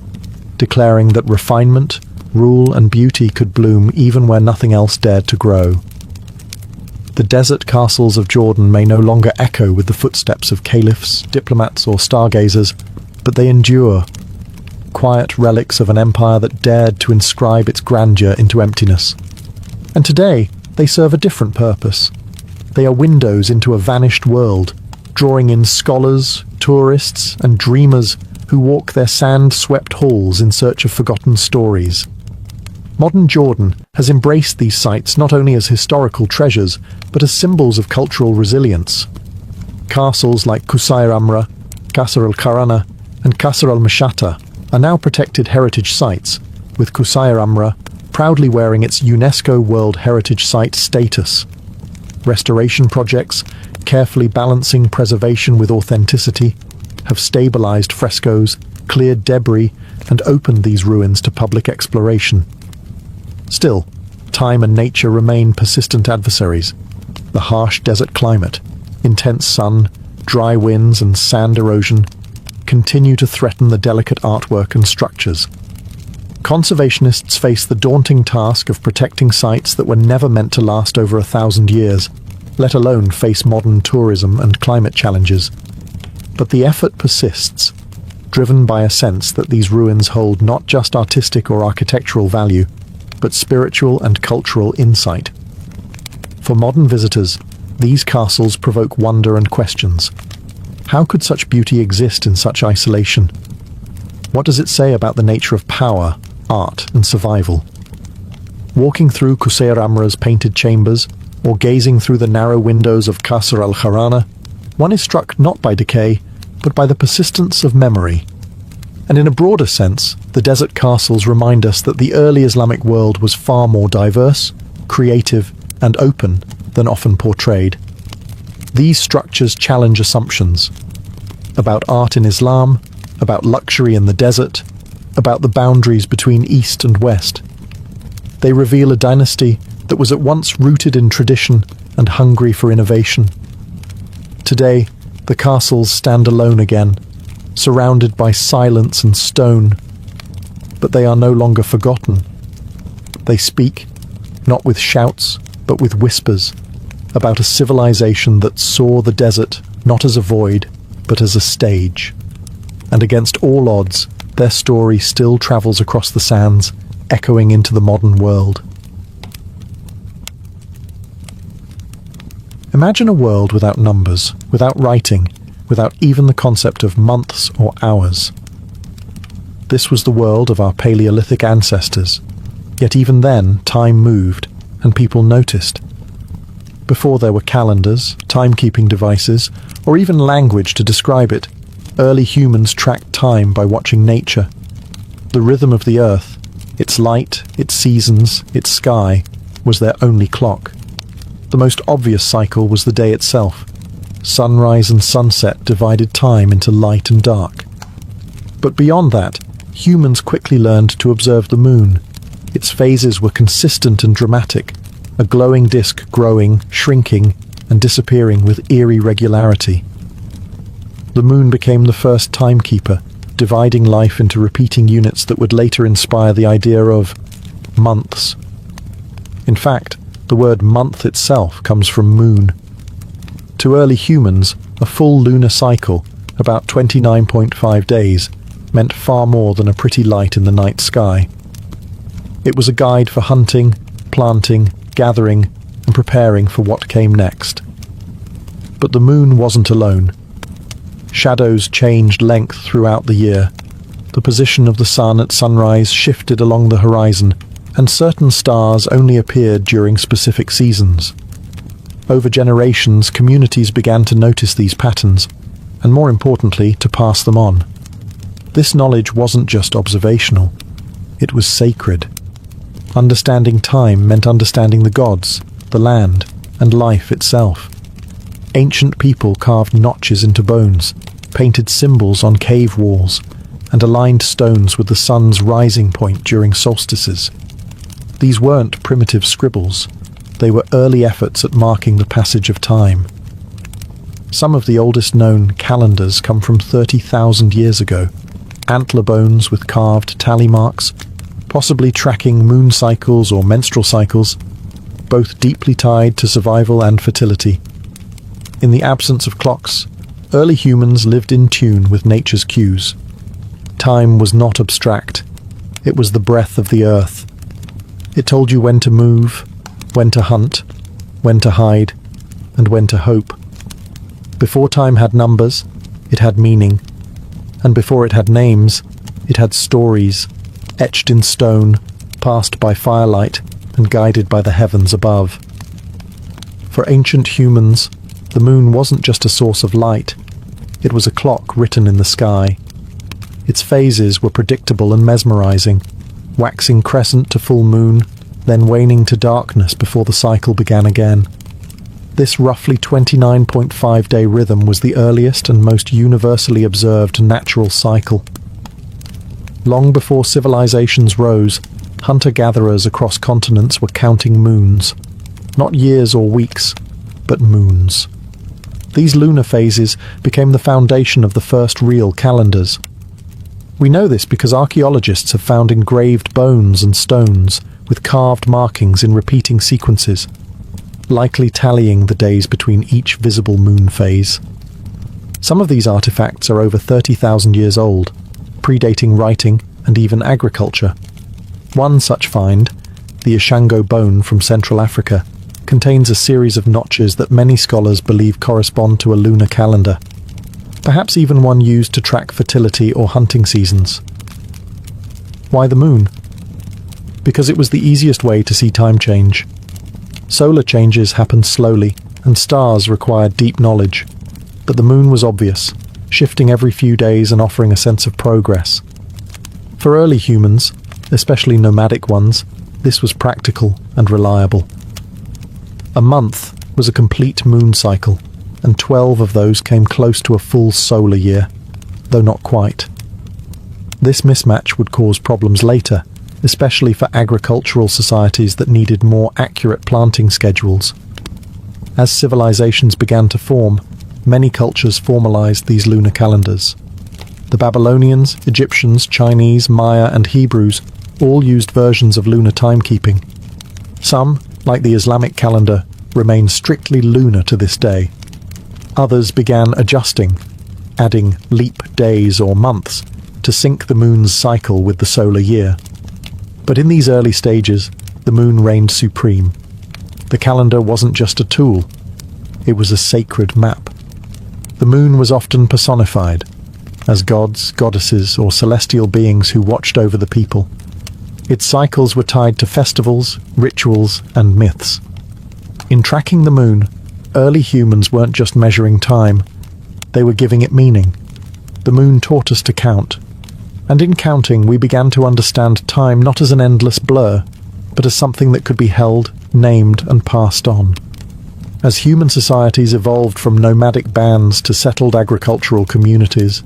A: declaring that refinement, rule, and beauty could bloom even where nothing else dared to grow. The desert castles of Jordan may no longer echo with the footsteps of caliphs, diplomats, or stargazers, but they endure, quiet relics of an empire that dared to inscribe its grandeur into emptiness. And today, they serve a different purpose. They are windows into a vanished world, drawing in scholars, tourists, and dreamers who walk their sand-swept halls in search of forgotten stories. Modern Jordan has embraced these sites not only as historical treasures, but as symbols of cultural resilience. Castles like Qusayr Amra, Qasr al-Kharana, and Qasr al-Mashata are now protected heritage sites, with Qusayr Amra proudly wearing its UNESCO World Heritage Site status. Restoration projects, carefully balancing preservation with authenticity, have stabilized frescoes, cleared debris, and opened these ruins to public exploration. Still, time and nature remain persistent adversaries. The harsh desert climate, intense sun, dry winds, and sand erosion continue to threaten the delicate artwork and structures. Conservationists face the daunting task of protecting sites that were never meant to last over 1,000 years, let alone face modern tourism and climate challenges. But the effort persists, driven by a sense that these ruins hold not just artistic or architectural value, but spiritual and cultural insight. For modern visitors, these castles provoke wonder and questions. How could such beauty exist in such isolation? What does it say about the nature of power, art, and survival? Walking through Qusayr Amra's painted chambers, or gazing through the narrow windows of Qasr al-Kharana, one is struck not by decay, but by the persistence of memory. And in a broader sense, the desert castles remind us that the early Islamic world was far more diverse, creative, and open than often portrayed. These structures challenge assumptions about art in Islam, about luxury in the desert, about the boundaries between East and West. They reveal a dynasty that was at once rooted in tradition and hungry for innovation. Today, the castles stand alone again, surrounded by silence and stone, but they are no longer forgotten. They speak, not with shouts, but with whispers, about a civilization that saw the desert not as a void, but as a stage. And against all odds, their story still travels across the sands, echoing into the modern world. Imagine a world without numbers, without writing, without even the concept of months or hours. This was the world of our Paleolithic ancestors, yet even then time moved and people noticed. Before there were calendars, timekeeping devices, or even language to describe it, early humans tracked time by watching nature. The rhythm of the earth, its light, its seasons, its sky, was their only clock. The most obvious cycle was the day itself. Sunrise and sunset divided time into light and dark. But beyond that, humans quickly learned to observe the moon. Its phases were consistent and dramatic, a glowing disk growing, shrinking, and disappearing with eerie regularity. The moon became the first timekeeper, dividing life into repeating units that would later inspire the idea of months. In fact, the word month itself comes from moon. To early humans, a full lunar cycle, about 29.5 days, meant far more than a pretty light in the night sky. It was a guide for hunting, planting, gathering, and preparing for what came next. But the moon wasn't alone. Shadows changed length throughout the year. The position of the sun at sunrise shifted along the horizon, and certain stars only appeared during specific seasons. Over generations, communities began to notice these patterns, and more importantly, to pass them on. This knowledge wasn't just observational, it was sacred. Understanding time meant understanding the gods, the land, and life itself. Ancient people carved notches into bones, painted symbols on cave walls, and aligned stones with the sun's rising point during solstices. These weren't primitive scribbles. They were early efforts at marking the passage of time. Some of the oldest known calendars come from 30,000 years ago, antler bones with carved tally marks, possibly tracking moon cycles or menstrual cycles, both deeply tied to survival and fertility. In the absence of clocks, early humans lived in tune with nature's cues. Time was not abstract. It was the breath of the earth. It told you when to move, when to hunt, when to hide, and when to hope. Before time had numbers, it had meaning. And before it had names, it had stories, etched in stone, passed by firelight, and guided by the heavens above. For ancient humans, the moon wasn't just a source of light. It was a clock written in the sky. Its phases were predictable and mesmerizing, waxing crescent to full moon, then waning to darkness before the cycle began again. This roughly 29.5-day rhythm was the earliest and most universally observed natural cycle. Long before civilizations rose, hunter-gatherers across continents were counting moons. Not years or weeks, but moons. These lunar phases became the foundation of the first real calendars. We know this because archaeologists have found engraved bones and stones with carved markings in repeating sequences, likely tallying the days between each visible moon phase. Some of these artifacts are over 30,000 years old, predating writing and even agriculture. One such find, the Ishango bone from Central Africa, contains a series of notches that many scholars believe correspond to a lunar calendar, perhaps even one used to track fertility or hunting seasons. Why the moon? Because it was the easiest way to see time change. Solar changes happened slowly, and stars required deep knowledge. But the moon was obvious, shifting every few days and offering a sense of progress. For early humans, especially nomadic ones, this was practical and reliable. A month was a complete moon cycle, and 12 of those came close to a full solar year, though not quite. This mismatch would cause problems later, especially for agricultural societies that needed more accurate planting schedules. As civilizations began to form, many cultures formalized these lunar calendars. The Babylonians, Egyptians, Chinese, Maya, and Hebrews all used versions of lunar timekeeping. Some, like the Islamic calendar, remain strictly lunar to this day. Others began adjusting, adding leap days or months to sync the moon's cycle with the solar year. But in these early stages, the moon reigned supreme. The calendar wasn't just a tool, it was a sacred map. The moon was often personified as gods, goddesses, or celestial beings who watched over the people. Its cycles were tied to festivals, rituals, and myths. In tracking the moon, early humans weren't just measuring time, they were giving it meaning. The moon taught us to count. And in counting, we began to understand time not as an endless blur, but as something that could be held, named, and passed on. As human societies evolved from nomadic bands to settled agricultural communities,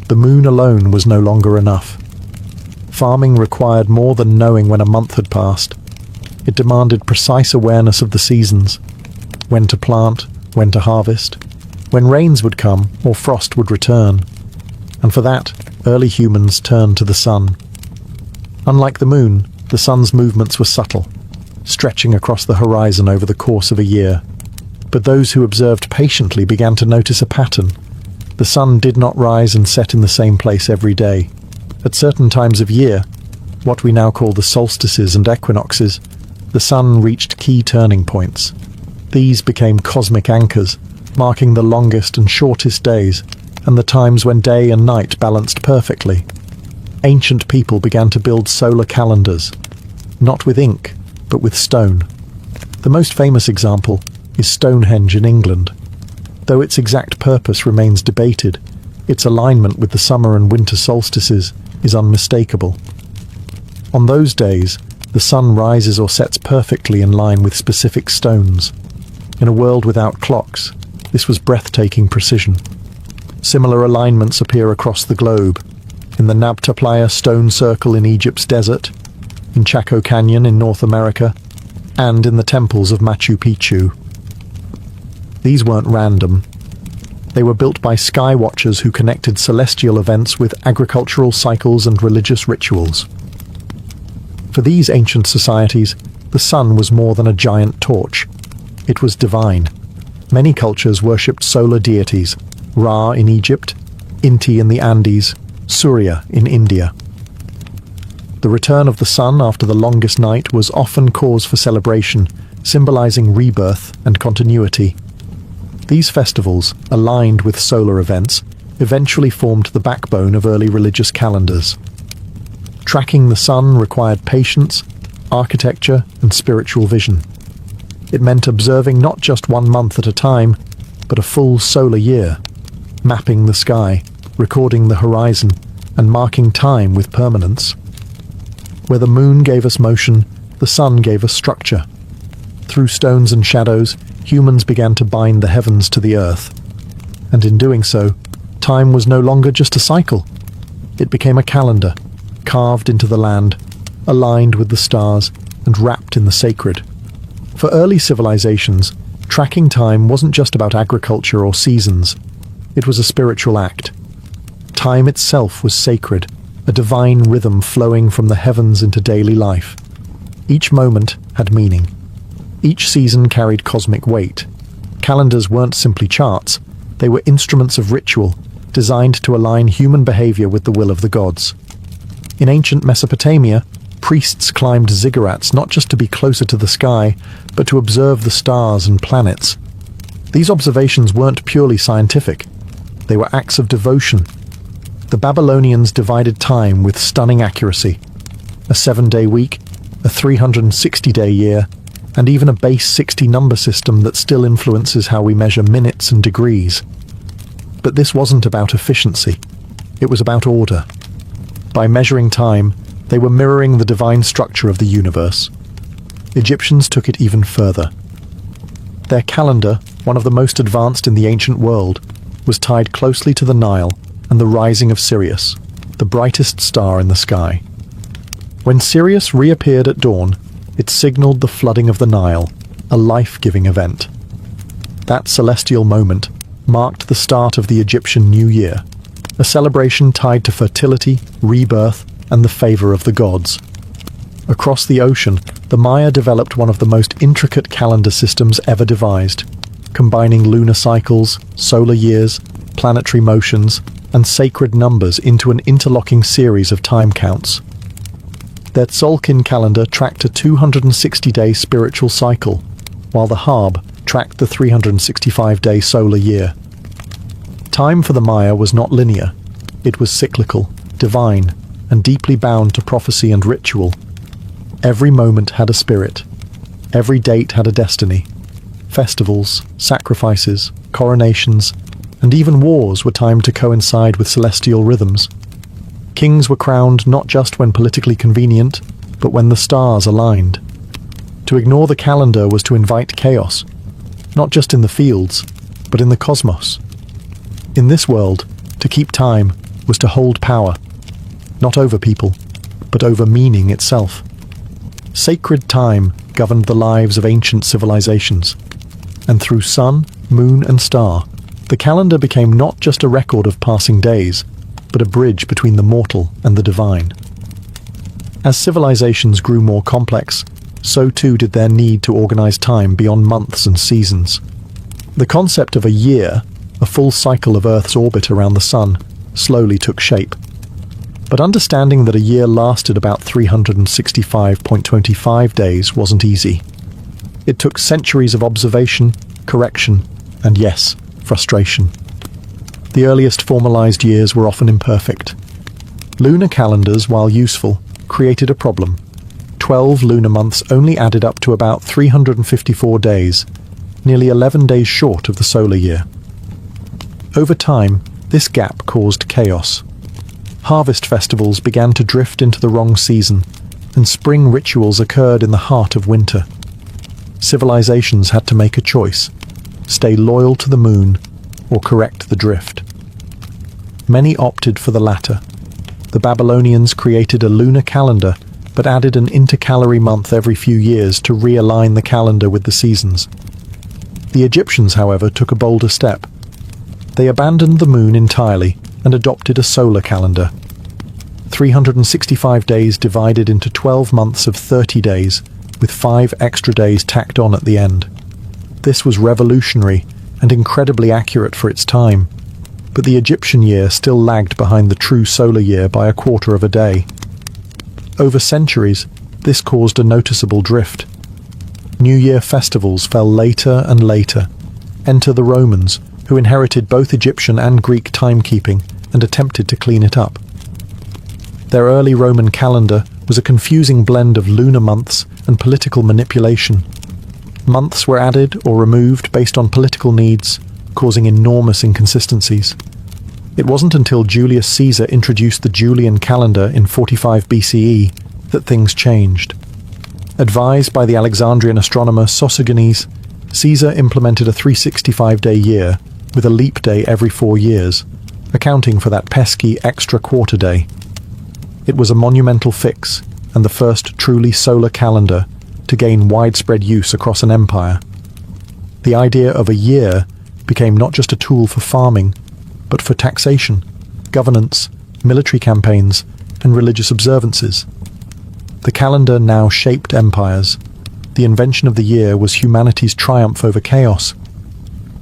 A: the moon alone was no longer enough. Farming required more than knowing when a month had passed. It demanded precise awareness of the seasons, when to plant, when to harvest, when rains would come or frost would return. And for that, early humans turned to the sun. Unlike the moon, the sun's movements were subtle, stretching across the horizon over the course of a year. But those who observed patiently began to notice a pattern. The sun did not rise and set in the same place every day. At certain times of year, what we now call the solstices and equinoxes, the sun reached key turning points. These became cosmic anchors, marking the longest and shortest days, and the times when day and night balanced perfectly. Ancient people began to build solar calendars, not with ink, but with stone. The most famous example is Stonehenge in England. Though its exact purpose remains debated, its alignment with the summer and winter solstices is unmistakable. On those days, the sun rises or sets perfectly in line with specific stones. In a world without clocks, this was breathtaking precision. Similar alignments appear across the globe, in the Nabta Playa stone circle in Egypt's desert, in Chaco Canyon in North America, and in the temples of Machu Picchu. These weren't random. They were built by sky watchers who connected celestial events with agricultural cycles and religious rituals. For these ancient societies, the sun was more than a giant torch. It was divine. Many cultures worshipped solar deities, Ra in Egypt, Inti in the Andes, Surya in India. The return of the sun after the longest night was often cause for celebration, symbolizing rebirth and continuity. These festivals, aligned with solar events, eventually formed the backbone of early religious calendars. Tracking the sun required patience, architecture, and spiritual vision. It meant observing not just 1 month at a time, but a full solar year, mapping the sky, recording the horizon, and marking time with permanence. Where the moon gave us motion, the sun gave us structure. Through stones and shadows, humans began to bind the heavens to the earth. And in doing so, time was no longer just a cycle. It became a calendar, carved into the land, aligned with the stars, and wrapped in the sacred. For early civilizations, tracking time wasn't just about agriculture or seasons. It was a spiritual act. Time itself was sacred, a divine rhythm flowing from the heavens into daily life. Each moment had meaning. Each season carried cosmic weight. Calendars weren't simply charts, they were instruments of ritual, designed to align human behavior with the will of the gods. In ancient Mesopotamia, priests climbed ziggurats not just to be closer to the sky, but to observe the stars and planets. These observations weren't purely scientific. They were acts of devotion. The Babylonians divided time with stunning accuracy. A 7-day week, a 360-day year, and even a base 60 number system that still influences how we measure minutes and degrees. But this wasn't about efficiency. It was about order. By measuring time, they were mirroring the divine structure of the universe. Egyptians took it even further. Their calendar, one of the most advanced in the ancient world, was tied closely to the Nile and the rising of Sirius, the brightest star in the sky. When Sirius reappeared at dawn, it signaled the flooding of the Nile, a life-giving event. That celestial moment marked the start of the Egyptian New Year, a celebration tied to fertility, rebirth, and the favor of the gods. Across the ocean, the Maya developed one of the most intricate calendar systems ever devised, combining lunar cycles, solar years, planetary motions, and sacred numbers into an interlocking series of time counts. Their Tzolk'in calendar tracked a 260-day spiritual cycle, while the Hab tracked the 365-day solar year. Time for the Maya was not linear. It was cyclical, divine, and deeply bound to prophecy and ritual. Every moment had a spirit. Every date had a destiny. Festivals, sacrifices, coronations, and even wars were timed to coincide with celestial rhythms. Kings were crowned not just when politically convenient, but when the stars aligned. To ignore the calendar was to invite chaos, not just in the fields, but in the cosmos. In this world, to keep time was to hold power, not over people, but over meaning itself. Sacred time governed the lives of ancient civilizations, and through sun, moon, and star, the calendar became not just a record of passing days, but a bridge between the mortal and the divine. As civilizations grew more complex, so too did their need to organize time beyond months and seasons. The concept of a year, a full cycle of Earth's orbit around the sun, slowly took shape. But understanding that a year lasted about 365.25 days wasn't easy. It took centuries of observation, correction, and yes, frustration. The earliest formalized years were often imperfect. Lunar calendars, while useful, created a problem. 12 lunar months only added up to about 354 days, nearly 11 days short of the solar year. Over time, this gap caused chaos. Harvest festivals began to drift into the wrong season, and spring rituals occurred in the heart of winter. Civilizations had to make a choice: stay loyal to the moon or correct the drift. Many opted for the latter. The Babylonians created a lunar calendar but added an intercalary month every few years to realign the calendar with the seasons. The Egyptians, however, took a bolder step. They abandoned the moon entirely and adopted a solar calendar. 365 days divided into 12 months of 30 days, with 5 extra days tacked on at the end. This was revolutionary and incredibly accurate for its time, but the Egyptian year still lagged behind the true solar year by a quarter of a day. Over centuries, this caused a noticeable drift. New Year festivals fell later and later. Enter the Romans, who inherited both Egyptian and Greek timekeeping and attempted to clean it up. Their early Roman calendar was a confusing blend of lunar months and political manipulation. Months were added or removed based on political needs, causing enormous inconsistencies. It wasn't until Julius Caesar introduced the Julian calendar in 45 BCE that things changed. Advised by the Alexandrian astronomer Sosigenes, Caesar implemented a 365-day year with a leap day every 4 years, accounting for that pesky extra quarter day. It was a monumental fix and the first truly solar calendar to gain widespread use across an empire. The idea of a year became not just a tool for farming, but for taxation, governance, military campaigns, and religious observances. The calendar now shaped empires. The invention of the year was humanity's triumph over chaos,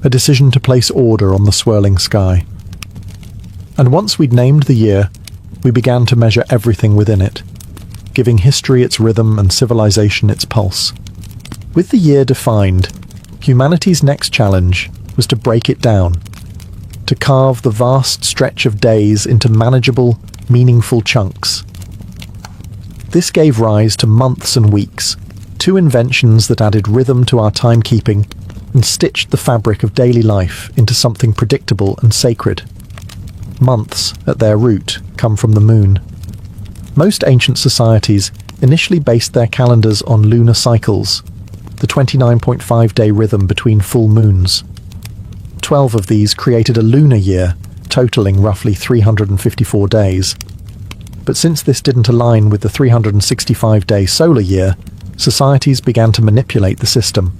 A: a decision to place order on the swirling sky. And once we'd named the year, we began to measure everything within it, giving history its rhythm and civilization its pulse. With the year defined, humanity's next challenge was to break it down, to carve the vast stretch of days into manageable, meaningful chunks. This gave rise to months and weeks, 2 inventions that added rhythm to our timekeeping and stitched the fabric of daily life into something predictable and sacred. Months, at their root, come from the moon. Most ancient societies initially based their calendars on lunar cycles, the 29.5-day rhythm between full moons. 12 of these created a lunar year, totaling roughly 354 days. But since this didn't align with the 365-day solar year, societies began to manipulate the system,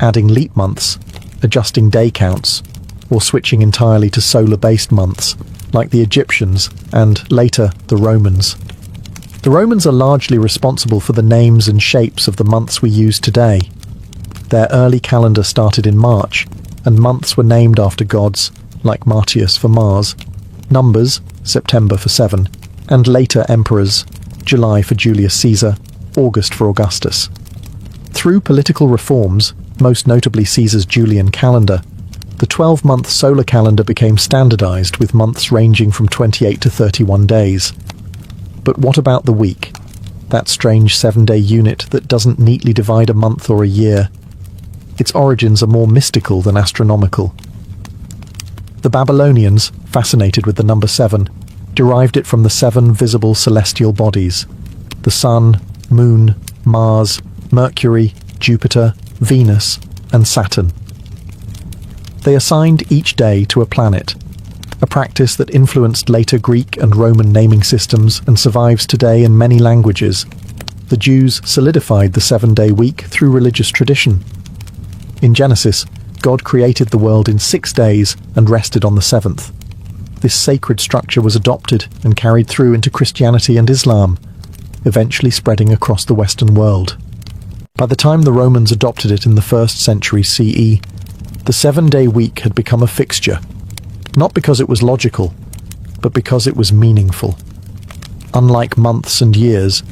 A: adding leap months, adjusting day counts, or switching entirely to solar-based months, like the Egyptians and, later, the Romans. The Romans are largely responsible for the names and shapes of the months we use today. Their early calendar started in March, and months were named after gods, like Martius for Mars, numbers, September for 7, and later emperors, July for Julius Caesar, August for Augustus. Through political reforms, most notably Caesar's Julian calendar, the 12-month solar calendar became standardized with months ranging from 28 to 31 days. But what about the week? That strange 7-day unit that doesn't neatly divide a month or a year. Its origins are more mystical than astronomical. The Babylonians, fascinated with the number 7, derived it from the 7 visible celestial bodies: the Sun, Moon, Mars, Mercury, Jupiter, Venus, and Saturn. They assigned each day to a planet, a practice that influenced later Greek and Roman naming systems and survives today in many languages. The Jews solidified the 7-day week through religious tradition. In Genesis, God created the world in 6 days and rested on the 7th. This sacred structure was adopted and carried through into Christianity and Islam, eventually spreading across the Western world. By the time the Romans adopted it in the 1st century CE, the 7-day week had become a fixture, not because it was logical, but because it was meaningful. Unlike months and years,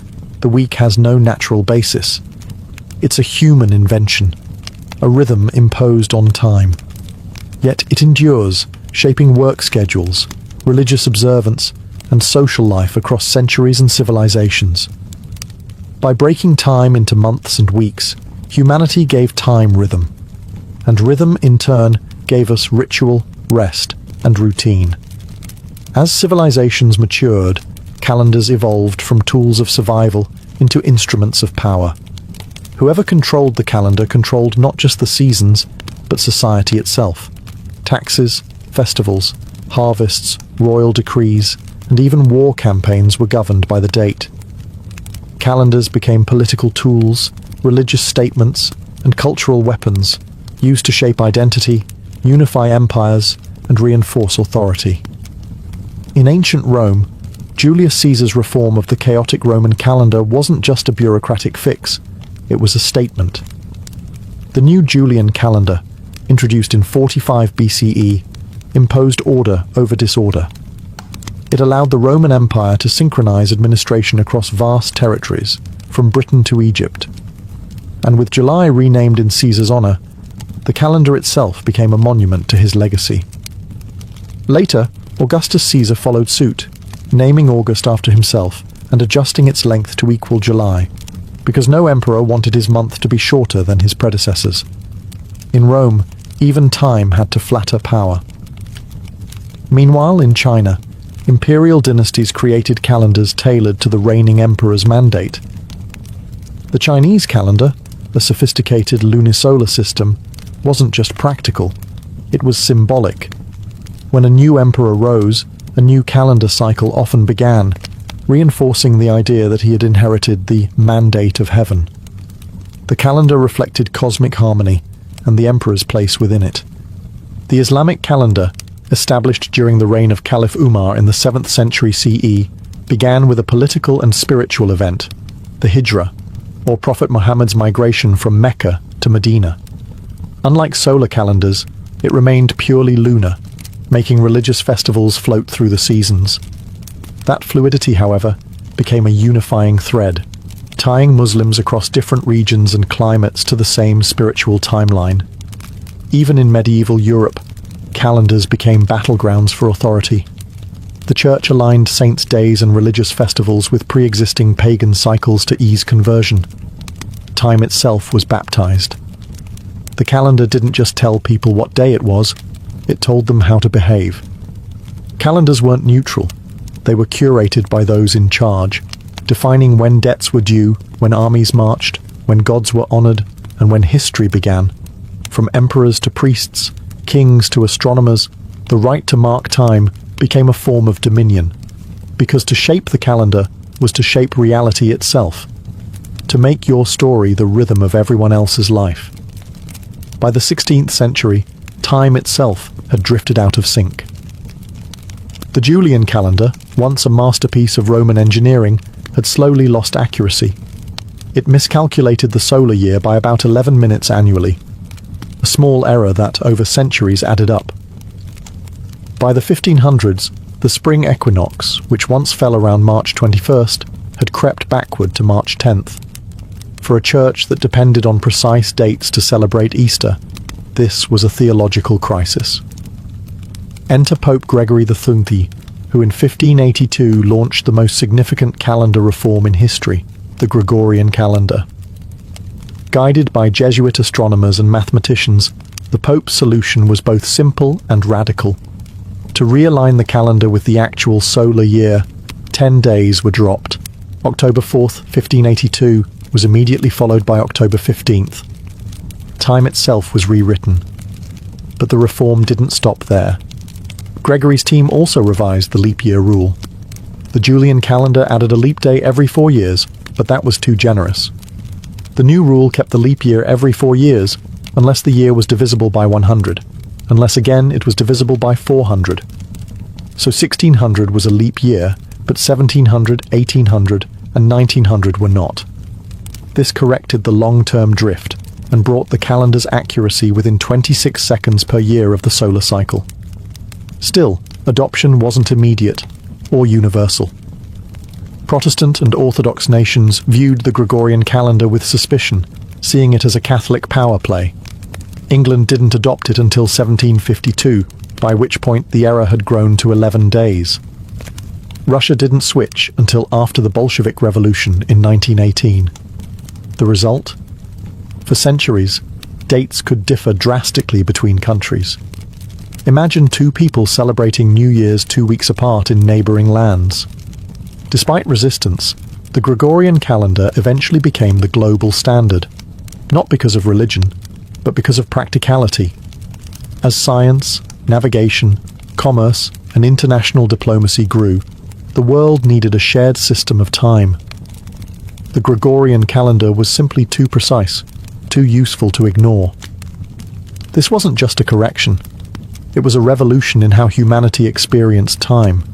A: the week has no natural basis. It's a human invention, a rhythm imposed on time. Yet it endures, shaping work schedules, religious observance, and social life across centuries and civilizations. By breaking time into months and weeks, humanity gave time rhythm, and rhythm in turn gave us ritual, rest, and routine. As civilizations matured, calendars evolved from tools of survival into instruments of power. Whoever controlled the calendar controlled not just the seasons, but society itself. Taxes, festivals, harvests, royal decrees, and even war campaigns were governed by the date. Calendars became political tools, religious statements, and cultural weapons, used to shape identity, unify empires, and reinforce authority. In ancient Rome, Julius Caesar's reform of the chaotic Roman calendar wasn't just a bureaucratic fix, it was a statement. The new Julian calendar, introduced in 45 BCE, imposed order over disorder. It allowed the Roman Empire to synchronize administration across vast territories, from Britain to Egypt. And with July renamed in Caesar's honor, the calendar itself became a monument to his legacy. Later, Augustus Caesar followed suit, naming August after himself and adjusting its length to equal July, because no emperor wanted his month to be shorter than his predecessors. In Rome, even time had to flatter power. Meanwhile, in China, imperial dynasties created calendars tailored to the reigning emperor's mandate. The Chinese calendar, a sophisticated lunisolar system, wasn't just practical, it was symbolic. When a new emperor rose, a new calendar cycle often began, reinforcing the idea that he had inherited the mandate of heaven. The calendar reflected cosmic harmony and the emperor's place within it. The Islamic calendar, established during the reign of Caliph Umar in the 7th century CE, began with a political and spiritual event, the Hijra, or Prophet Muhammad's migration from Mecca to Medina. Unlike solar calendars, it remained purely lunar, making religious festivals float through the seasons. That fluidity, however, became a unifying thread, tying Muslims across different regions and climates to the same spiritual timeline. Even in medieval Europe, calendars became battlegrounds for authority. The church aligned saints' days and religious festivals with pre-existing pagan cycles to ease conversion. Time itself was baptized. The calendar didn't just tell people what day it was, it told them how to behave. Calendars weren't neutral. They were curated by those in charge, defining when debts were due, when armies marched, when gods were honored, and when history began. From emperors to priests, kings to astronomers, the right to mark time became a form of dominion. because to shape the calendar was to shape reality itself, to make your story the rhythm of everyone else's life. By the 16th century, time itself had drifted out of sync. The Julian calendar, once a masterpiece of Roman engineering, had slowly lost accuracy. It miscalculated the solar year by about 11 minutes annually, a small error that, over centuries, added up. By the 1500s, the spring equinox, which once fell around March 21st, had crept backward to March 10th. For a church that depended on precise dates to celebrate Easter, this was a theological crisis. Enter Pope Gregory XIII, who in 1582 launched the most significant calendar reform in history, the Gregorian calendar. Guided by Jesuit astronomers and mathematicians, the Pope's solution was both simple and radical. To realign the calendar with the actual solar year, 10 days were dropped. October 4th, 1582 was immediately followed by October 15th. Time itself was rewritten. But the reform didn't stop there. Gregory's team also revised the leap year rule. The Julian calendar added a leap day every 4 years, but that was too generous. The new rule kept the leap year every 4 years, unless the year was divisible by 100, unless again it was divisible by 400. So 1600 was a leap year, but 1700, 1800, and 1900 were not. This corrected the long-term drift and brought the calendar's accuracy within 26 seconds per year of the solar cycle. Still, adoption wasn't immediate or universal. Protestant and Orthodox nations viewed the Gregorian calendar with suspicion, seeing it as a Catholic power play. England didn't adopt it until 1752, by which point the error had grown to 11 days. Russia didn't switch until after the Bolshevik Revolution in 1918. The result? For centuries, dates could differ drastically between countries. Imagine two people celebrating New Year's 2 weeks apart in neighboring lands. Despite resistance, the Gregorian calendar eventually became the global standard, not because of religion, but because of practicality. As science, navigation, commerce, and international diplomacy grew, the world needed a shared system of time. The Gregorian calendar was simply too precise, too useful to ignore. This wasn't just a correction. It was a revolution in how humanity experienced time.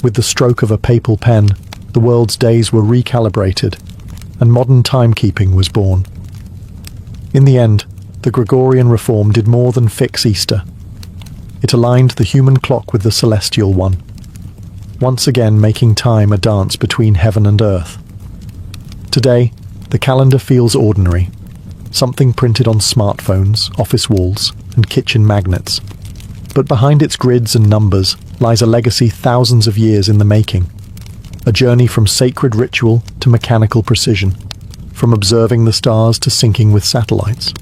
A: With the stroke of a papal pen, the world's days were recalibrated, and modern timekeeping was born. In the end, the Gregorian reform did more than fix Easter. It aligned the human clock with the celestial one, once again making time a dance between heaven and earth. Today, the calendar feels ordinary, something printed on smartphones, office walls, and kitchen magnets. But behind its grids and numbers lies a legacy thousands of years in the making. A journey from sacred ritual to mechanical precision, from observing the stars to syncing with satellites.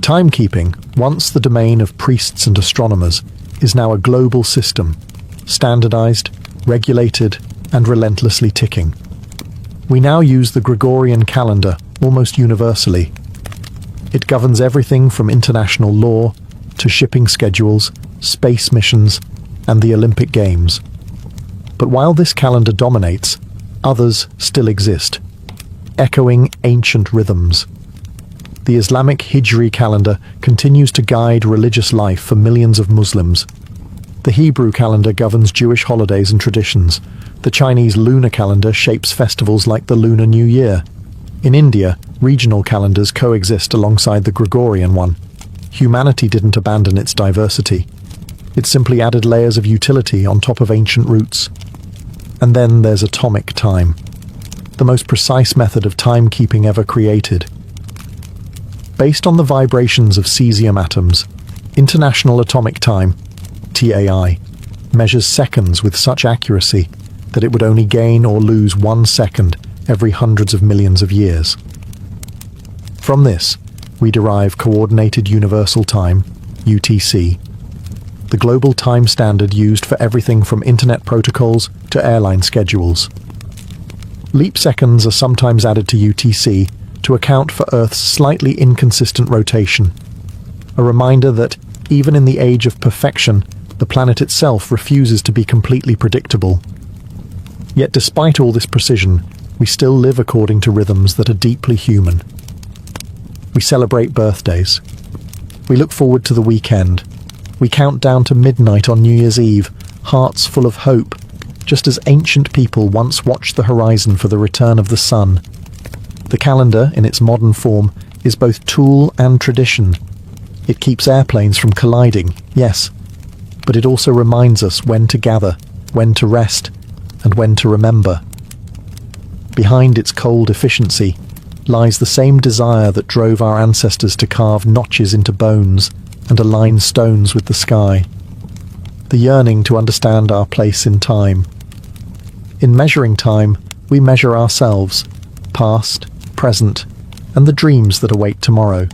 A: Timekeeping, once the domain of priests and astronomers, is now a global system, standardized, regulated, and relentlessly ticking. We now use the Gregorian calendar almost universally. It governs everything from international law to shipping schedules, space missions, and the Olympic Games. But while this calendar dominates, others still exist, echoing ancient rhythms. The Islamic Hijri calendar continues to guide religious life for millions of Muslims. The Hebrew calendar governs Jewish holidays and traditions. The Chinese lunar calendar shapes festivals like the Lunar New Year. In India, regional calendars coexist alongside the Gregorian one. Humanity didn't abandon its diversity. It simply added layers of utility on top of ancient roots. And then there's atomic time, the most precise method of timekeeping ever created. Based on the vibrations of cesium atoms, International Atomic Time, TAI, measures seconds with such accuracy that it would only gain or lose 1 second every hundreds of millions of years. From this, we derive Coordinated Universal Time, UTC, the global time standard used for everything from internet protocols to airline schedules. Leap seconds are sometimes added to UTC to account for Earth's slightly inconsistent rotation, a reminder that, even in the age of perfection, the planet itself refuses to be completely predictable. Yet despite all this precision, we still live according to rhythms that are deeply human. We celebrate birthdays. We look forward to the weekend. We count down to midnight on New Year's Eve, hearts full of hope, just as ancient people once watched the horizon for the return of the sun. The calendar, in its modern form, is both tool and tradition. It keeps airplanes from colliding, yes, but it also reminds us when to gather, when to rest, and when to remember. Behind its cold efficiency lies the same desire that drove our ancestors to carve notches into bones and align stones with the sky. The yearning to understand our place in time. In measuring time, we measure ourselves, past, present, and the dreams that await tomorrow.